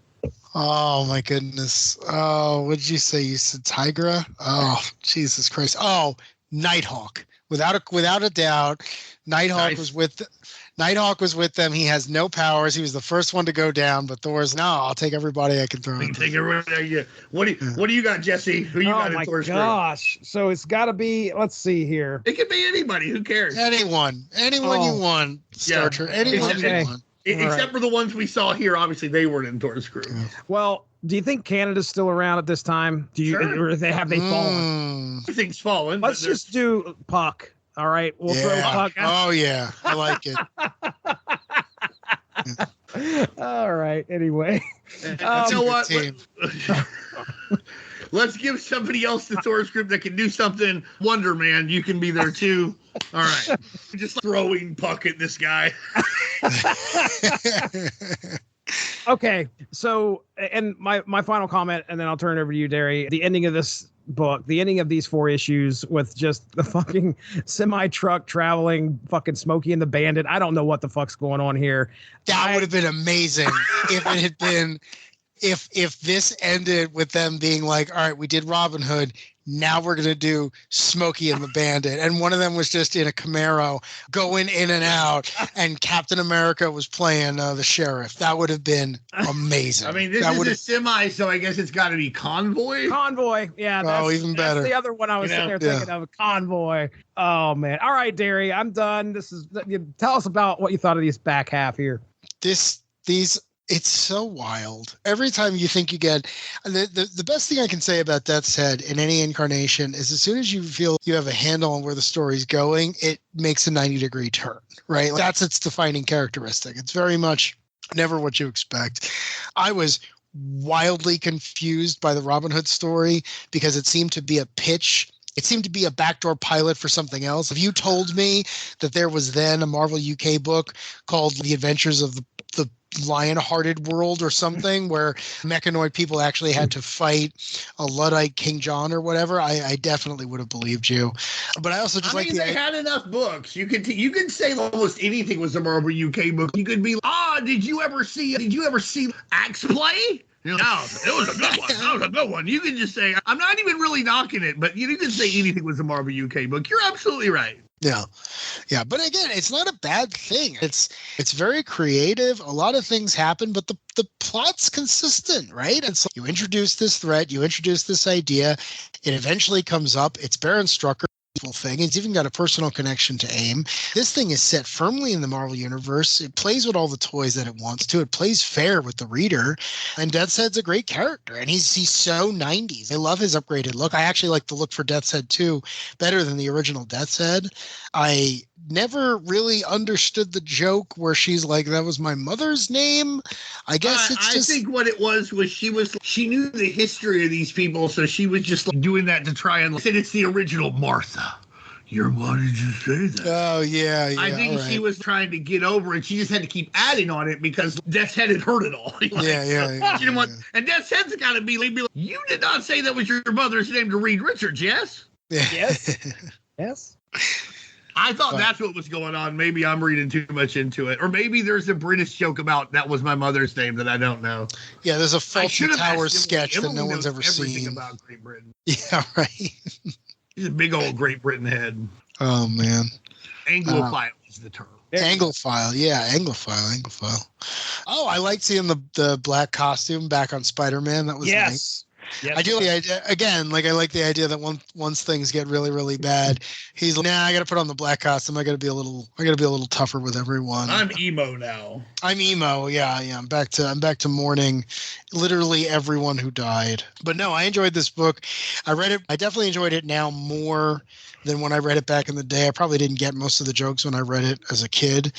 Oh my goodness. Oh, what did you say? You said Tigra? Oh, Jesus Christ. Oh, Nighthawk. Without a doubt, Nighthawk was with them. He has no powers. He was the first one to go down, but Thor's, no, I'll take everybody I can throw. Take everybody. What do you got, Jesse? Who you got in Thor's group? Oh my gosh. So it's got to be, let's see here. It could be anybody. Who cares? Anyone you want. Starter. Anyone you want. Except for the ones we saw here. Obviously, they weren't in Thor's group. Well, do you think Canada's still around at this time? Or have they fallen? Everything's fallen. Let's just do Puck. All right, we'll throw Puck out. Oh yeah, I like it. All right. Anyway, you know what? Let's give somebody else the Thor's group that can do something. Wonder Man, you can be there too. All right, just throwing Puck at this guy. Okay, so and my final comment, and then I'll turn it over to you, Darry. The ending of this book, the ending of these 4 issues with just the fucking semi-truck traveling fucking Smokey and the Bandit. I don't know what the fuck's going on here. That would have been amazing if it had been, if this ended with them being like, all right, we did Robin Hood. Now we're going to do Smokey and the Bandit. And one of them was just in a Camaro going in and out, and Captain America was playing the sheriff. That would have been amazing. I mean, this is a semi, so I guess it's got to be Convoy. Convoy. Yeah. Even better. That's the other one I was sitting there thinking of, Convoy. Oh, man. All right, Darry, I'm done. Tell us about what you thought of these back half here. It's so wild. Every time you think you get the best thing I can say about Death's Head in any incarnation is as soon as you feel you have a handle on where the story's going, it makes a 90-degree turn, right? That's its defining characteristic. It's very much never what you expect. I was wildly confused by the Robin Hood story because it seemed to be a pitch. It seemed to be a backdoor pilot for something else. If you told me that there was then a Marvel UK book called The Adventures of the Lion-Hearted World or something where mechanoid people actually had to fight a Luddite King John or whatever, I definitely would have believed you. But I also they had enough books. You could say almost anything was a Marvel UK book. You could be, did you ever see Axe Play? No, it was a good one. That was a good one. You can just say, I'm not even really knocking it, but you can say anything was a Marvel UK book. You're absolutely right. Yeah. But again, it's not a bad thing. It's very creative. A lot of things happen, but the plot's consistent, right? And so you introduce this threat, you introduce this idea. It eventually comes up. It's Baron Strucker. thing. It's even got a personal connection to AIM. This thing is set firmly in the Marvel Universe. It plays with all the toys that it wants to. It plays fair with the reader. And Death's Head's a great character. And he's so 90s. I love his upgraded look. I actually like the look for Death's Head 2 better than the original Death's Head. I never really understood the joke where she's like, that was my mother's name. I guess I think what it was she knew the history of these people, so she was just like doing that to try and said it's the original Martha. Why did you say that? Oh, yeah. I think she was trying to get over it. She just had to keep adding on it because Death's Head had heard it all. She didn't want, and Death's Head's got to be like, you did not say that was your mother's name to Reed Richards, yes? Yeah. Yes. Yes. I thought that's what was going on. Maybe I'm reading too much into it. Or maybe there's a British joke about that was my mother's name that I don't know. Yeah, there's a Fawlty Towers sketch that no one's ever everything seen. About Great Britain. Yeah, right. He's a big old Great Britain head. Oh, man. Anglophile is the term. Anglophile. Yeah, Anglophile. Oh, I like seeing the black costume back on Spider-Man. That was nice. Yes. I do the idea again. Like I like the idea that once things get really, really bad, he's like, nah, I got to put on the black costume. I got to be a little tougher with everyone. I'm emo now. I'm emo. Yeah. I'm back to mourning literally everyone who died. But no, I enjoyed this book. I read it. I definitely enjoyed it now more than when I read it back in the day. I probably didn't get most of the jokes when I read it as a kid,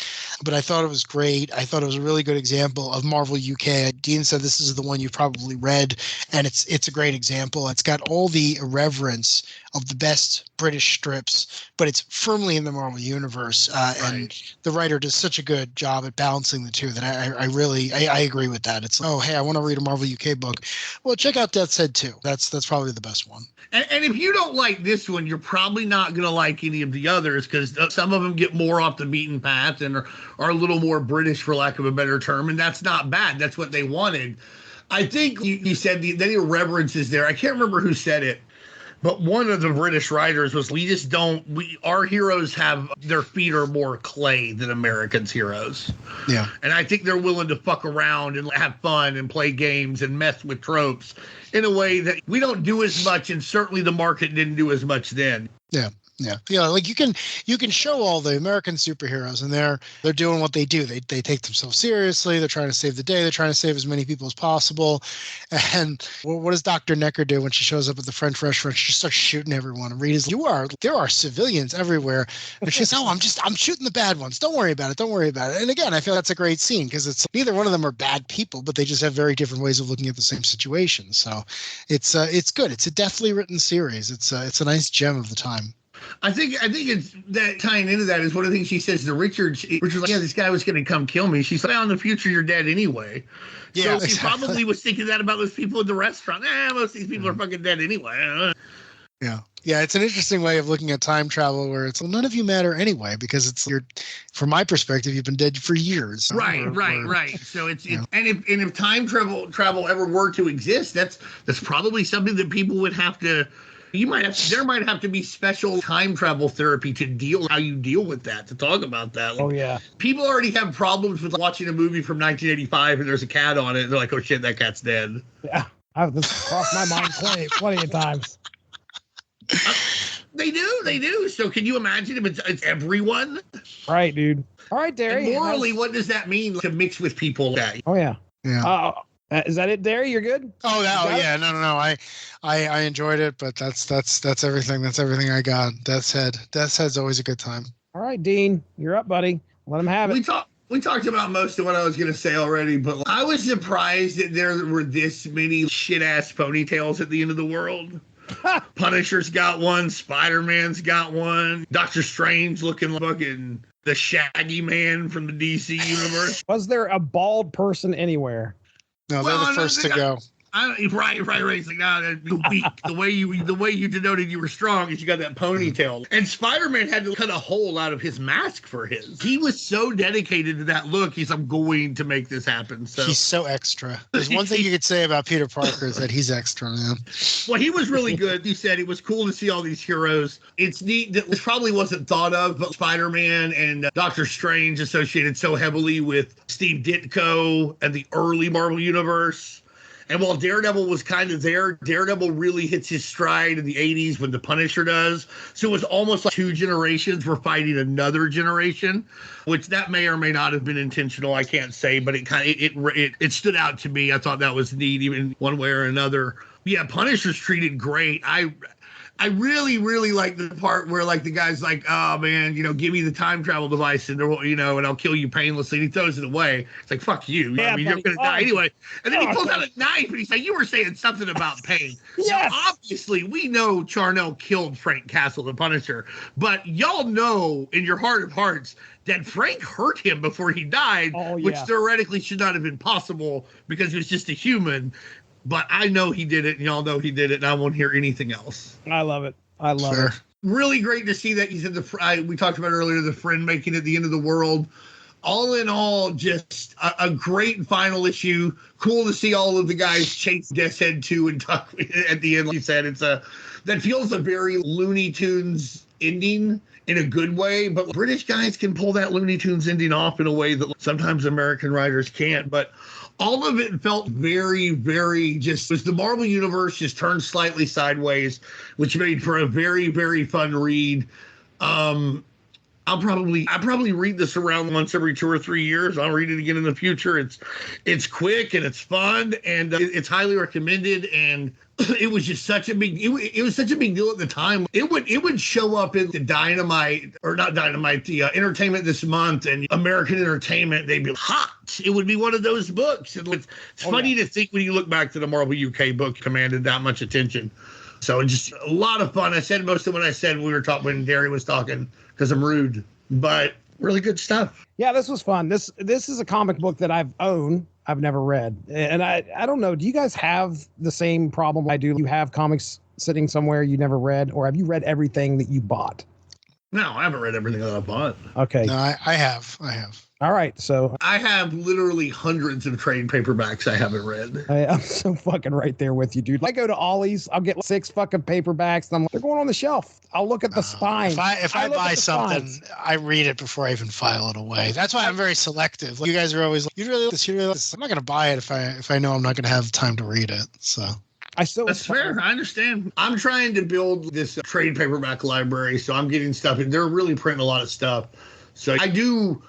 but I thought it was great. I thought it was a really good example of Marvel UK. Dean said this is the one you've probably read, and it's a great example. It's got all the irreverence of the best British strips, but it's firmly in the Marvel Universe. And the writer does such a good job at balancing the two that I really agree with that. It's like, oh, hey, I want to read a Marvel UK book. Well, check out Death's Head 2. That's probably the best one. And if you don't like this one, you're probably not going to like any of the others because some of them get more off the beaten path and are a little more British, for lack of a better term. And that's not bad. That's what they wanted. I think you said the irreverence is there. I can't remember who said it, but one of the British writers was, our heroes have, their feet are more clay than Americans' heroes. Yeah. And I think they're willing to fuck around and have fun and play games and mess with tropes in a way that we don't do as much, and certainly the market didn't do as much then. Yeah. Yeah, like you can show all the American superheroes, and they're doing what they do. They take themselves seriously. They're trying to save the day. They're trying to save as many people as possible. And what does Dr. Necker do when she shows up at the French restaurant? She starts shooting everyone. And Rita's, there are civilians everywhere. And she says, oh, I'm shooting the bad ones. Don't worry about it. And again, I feel that's a great scene because it's neither one of them are bad people, but they just have very different ways of looking at the same situation. So it's good. It's a deftly written series. It's a nice gem of the time. I think it's that tying into that is one of the things she says to Richard. Richard's like, yeah, this guy was going to come kill me. She's like, in the future, you're dead anyway. Yeah, so she probably was thinking that about those people in the restaurant. Most of these people are fucking dead anyway. Yeah. It's an interesting way of looking at time travel where it's, well, none of you matter anyway, because from my perspective, you've been dead for years. Right. So it's and if time travel ever were to exist, that's probably something that people would have to. There might have to be special time travel therapy how you deal with that, to talk about that. Like, oh, yeah. People already have problems with watching a movie from 1985 and there's a cat on it. And they're like, oh, shit, that cat's dead. Yeah. This crossed my mind plenty of times. They do. So can you imagine if it's everyone? Right, dude. All right, Darry. And morally, what does that mean to mix with people like that? Oh, yeah. Yeah. Is that it, Darry? You're good? Oh, yeah. No. I enjoyed it, but that's everything. That's everything I got. Death's Head's always a good time. All right, Dean, you're up, buddy. Let him have it. We talked about most of what I was going to say already, but I was surprised that there were this many shit-ass ponytails at the end of the world. Punisher's got one. Spider-Man's got one. Doctor Strange looking like fucking the Shaggy Man from the DC universe. Was there a bald person anywhere? No, they're the first to go. Right. It's like, you're weak. The way you denoted you were strong is you got that ponytail. And Spider-Man had to cut a hole out of his mask for his. He was so dedicated to that look. I'm going to make this happen. So he's so extra. There's one thing you could say about Peter Parker is that he's extra, man. Well, he was really good. You said it was cool to see all these heroes. It's neat that this probably wasn't thought of, but Spider-Man and Doctor Strange associated so heavily with Steve Ditko and the early Marvel Universe. And while Daredevil was kind of there, Daredevil really hits his stride in the 80s when the Punisher does. So it was almost like two generations were fighting another generation, which that may or may not have been intentional. I can't say, but it stood out to me. I thought that was neat, even one way or another. Yeah, Punisher's treated great. I really, really like the part where like the guy's like, oh man, give me the time travel device and and I'll kill you painlessly. And he throws it away. It's like, fuck you. Yeah, you're going to die anyway. And then he pulls out a knife and he's like, you were saying something about pain. Yes. So obviously we know Charnel killed Frank Castle, the Punisher, but y'all know in your heart of hearts that Frank hurt him before he died, which theoretically should not have been possible because he was just a human. But I know he did it, and y'all know he did it, and I won't hear anything else. I love it. I love it. Really great to see that. You said we talked about earlier, the friend making it the end of the world. All in all, just a great final issue. Cool to see all of the guys chase Death's Head 2 and talk at the end. Like you said, that feels a very Looney Tunes ending in a good way, but British guys can pull that Looney Tunes ending off in a way that sometimes American writers can't. But all of it felt very, very was the Marvel Universe just turned slightly sideways, which made for a very, very fun read. I probably read this around once every 2 or 3 years. I'll read it again in the future. It's quick and it's fun and it's highly recommended. And it was just such a big it was such a big deal at the time. It would show up in the the Entertainment This Month and American Entertainment. They'd be hot. It would be one of those books. It's funny to think when you look back to the Marvel UK book commanded that much attention. So just a lot of fun. I said most of what I said when Darry was talking because I'm rude, but really good stuff. Yeah, this was fun. This is a comic book that I've never read. And I don't know, do you guys have the same problem I do? You have comics sitting somewhere you never read, or have you read everything that you bought? No, I haven't read everything that I bought. Okay. No, I have. All right, so I have literally hundreds of trade paperbacks I haven't read. I'm so fucking right there with you, dude. I go to Ollie's, I'll get 6 fucking paperbacks, and I'm like, they're going on the shelf. I'll look at the spine. If I buy something, I read it before I even file it away. That's why I'm very selective. Like, you guys are always like, you really like this. I'm not going to buy it if I know I'm not going to have time to read it. So. That's fair. I understand. I'm trying to build this trade paperback library, so I'm getting stuff, and they're really printing a lot of stuff. So I do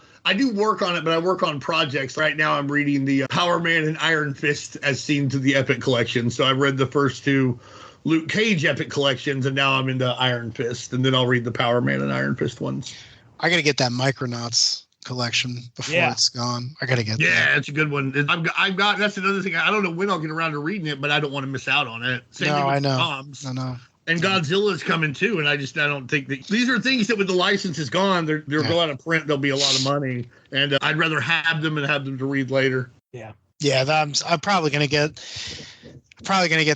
work on it, but I work on projects. Right now I'm reading the Power Man and Iron Fist as seen to the Epic Collection. So I've read the first 2 Luke Cage Epic Collections, and now I'm into Iron Fist, and then I'll read the Power Man and Iron Fist ones. I got to get that Micronauts collection before it's gone. I got to get that. Yeah, it's a good one. I've got that's another thing. I don't know when I'll get around to reading it, but I don't want to miss out on it. I know. And Godzilla's coming too, and I don't think that these are things that with the license is gone, they're go out of print. There'll be a lot of money, and I'd rather have them and have them to read later. Yeah. I'm probably gonna get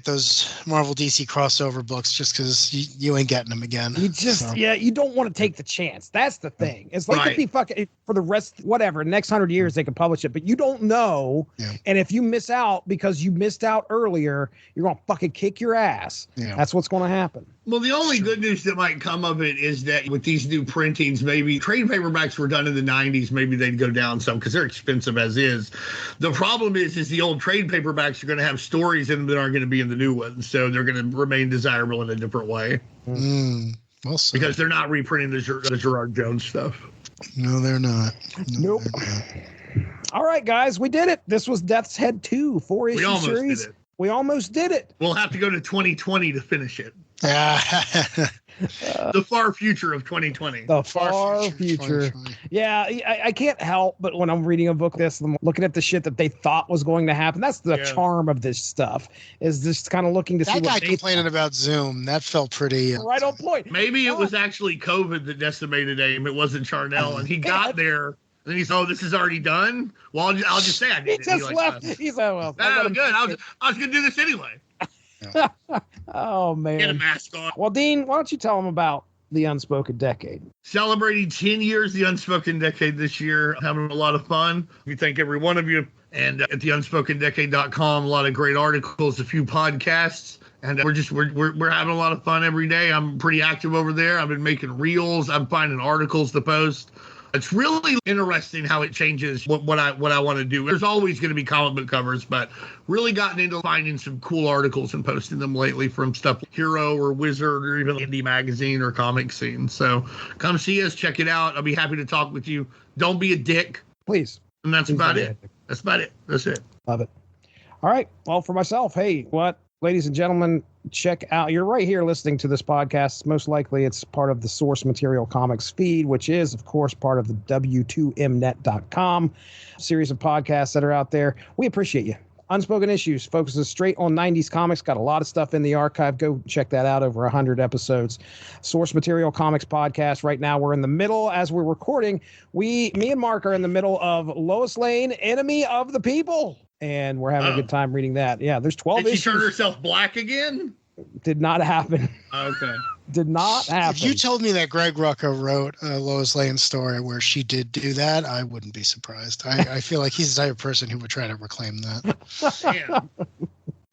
those Marvel DC crossover books just because you ain't getting them again. You don't want to take the chance. That's the thing. It's like if he fucking for the rest, whatever, next 100 years they can publish it, but you don't know. Yeah. And if you miss out because you missed out earlier, you're gonna fucking kick your ass. Yeah. That's what's gonna happen. Well, the only good news that might come of it is that with these new printings, maybe trade paperbacks were done in the 90s. Maybe they'd go down some because they're expensive as is. The problem is the old trade paperbacks are going to have stories in them that aren't going to be in the new ones. So they're going to remain desirable in a different way. Well, because they're not reprinting the Gerard Jones stuff. No, they're not. Nope. All right, guys, we did it. This was Death's Head 2, 4-issue series. We almost did it. We'll have to go to 2020 to finish it. The far future of 2020. The far future. Yeah, I can't help but when I'm reading a book this, I'm looking at the shit that they thought was going to happen. That's the charm of this stuff, is just kind of looking to see what that guy complaining about Zoom. That felt pretty right on point. Maybe it was actually COVID that decimated AIM. It wasn't Charnel, and he got there. And he said, "Oh, this is already done." Well, I'll just say I did. He just left. He said, "Well, good. I was going to do this anyway." Oh man! Get a mask on. Well, Dean, why don't you tell them about the Unspoken Decade? Celebrating 10 years, the Unspoken Decade this year. Having a lot of fun. We thank every one of you. And at the unspokendecade.com, a lot of great articles, a few podcasts. And we're having a lot of fun every day. I'm pretty active over there. I've been making reels. I'm finding articles to post. It's really interesting how it changes what I want to do. There's always going to be comic book covers, but really gotten into finding some cool articles and posting them lately from stuff like Hero or Wizard or even Indie Magazine or Comic Scene. So come see us, check it out. I'll be happy to talk with you. Don't be a dick. Please. And that's about it. That's about it. That's it. Love it. All right. Well, for myself, hey, ladies and gentlemen, check out, you're right here listening to this podcast. Most likely it's part of the Source Material Comics feed, which is, of course, part of the w2mnet.com series of podcasts that are out there. We appreciate you. Unspoken Issues focuses straight on 90s comics. Got a lot of stuff in the archive. Go check that out. Over 100 episodes. Source Material Comics podcast. Right now, we're in the middle, as we're recording. Me and Mark are in the middle of Lois Lane, Enemy of the People. And we're having a good time reading that. Yeah, there's 12 issues. Did she turn herself black again? Did not happen. Okay. Did not happen. If you told me that Greg Rucka wrote a Lois Lane story where she did do that, I wouldn't be surprised. I feel like he's the type of person who would try to reclaim that. Damn.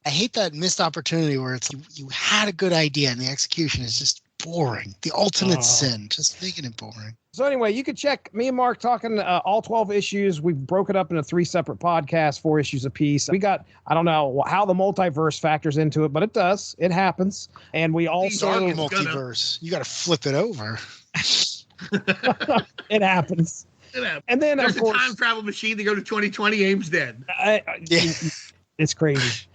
I hate that missed opportunity where it's you had a good idea and the execution is just boring. The ultimate sin, just making it boring. So anyway, you can check me and Mark talking all 12 issues. We've broken up into 3 separate podcasts, 4 issues apiece. We got, I don't know how the multiverse factors into it, but it does. It happens. And we also... multiverse. You got to flip it over. It happens. And then, there's of course, a time travel machine to go to 2020. Aim's dead. It's crazy.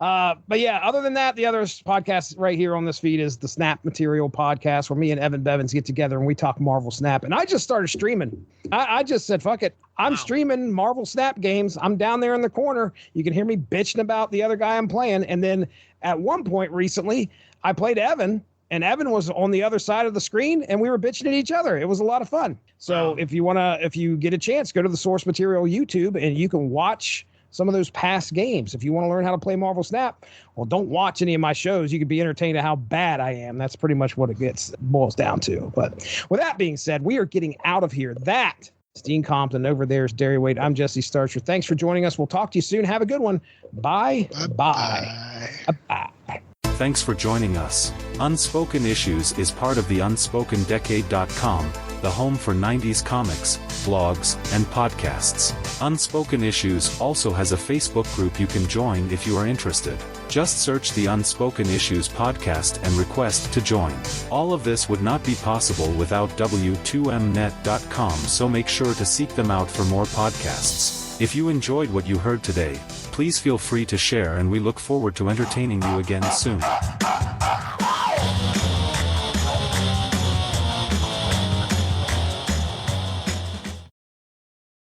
But yeah, other than that, the other podcast right here on this feed is the Snap Material Podcast, where me and Evan Bevins get together and we talk Marvel Snap. And I just started streaming. I just said, fuck it. I'm streaming Marvel Snap games. I'm down there in the corner. You can hear me bitching about the other guy I'm playing. And then at one point recently, I played Evan, and Evan was on the other side of the screen, and we were bitching at each other. It was a lot of fun. So if you get a chance, go to the Source Material YouTube, and you can watch some of those past games. If you want to learn how to play Marvel Snap, well, don't watch any of my shows. You can be entertained at how bad I am. That's pretty much what it boils down to. But with that being said, we are getting out of here. That is Dean Compton. Over there is Darry Wade. I'm Jesse Starcher. Thanks for joining us. We'll talk to you soon. Have a good one. Bye. Bye. Bye. Thanks for joining us. Unspoken Issues is part of the UnspokenDecade.com, the home for 90s comics, blogs, and podcasts. Unspoken Issues also has a Facebook group you can join if you are interested. Just search the Unspoken Issues podcast and request to join. All of this would not be possible without w2mnet.com, so make sure to seek them out for more podcasts. If you enjoyed what you heard today, please feel free to share, and we look forward to entertaining you again soon.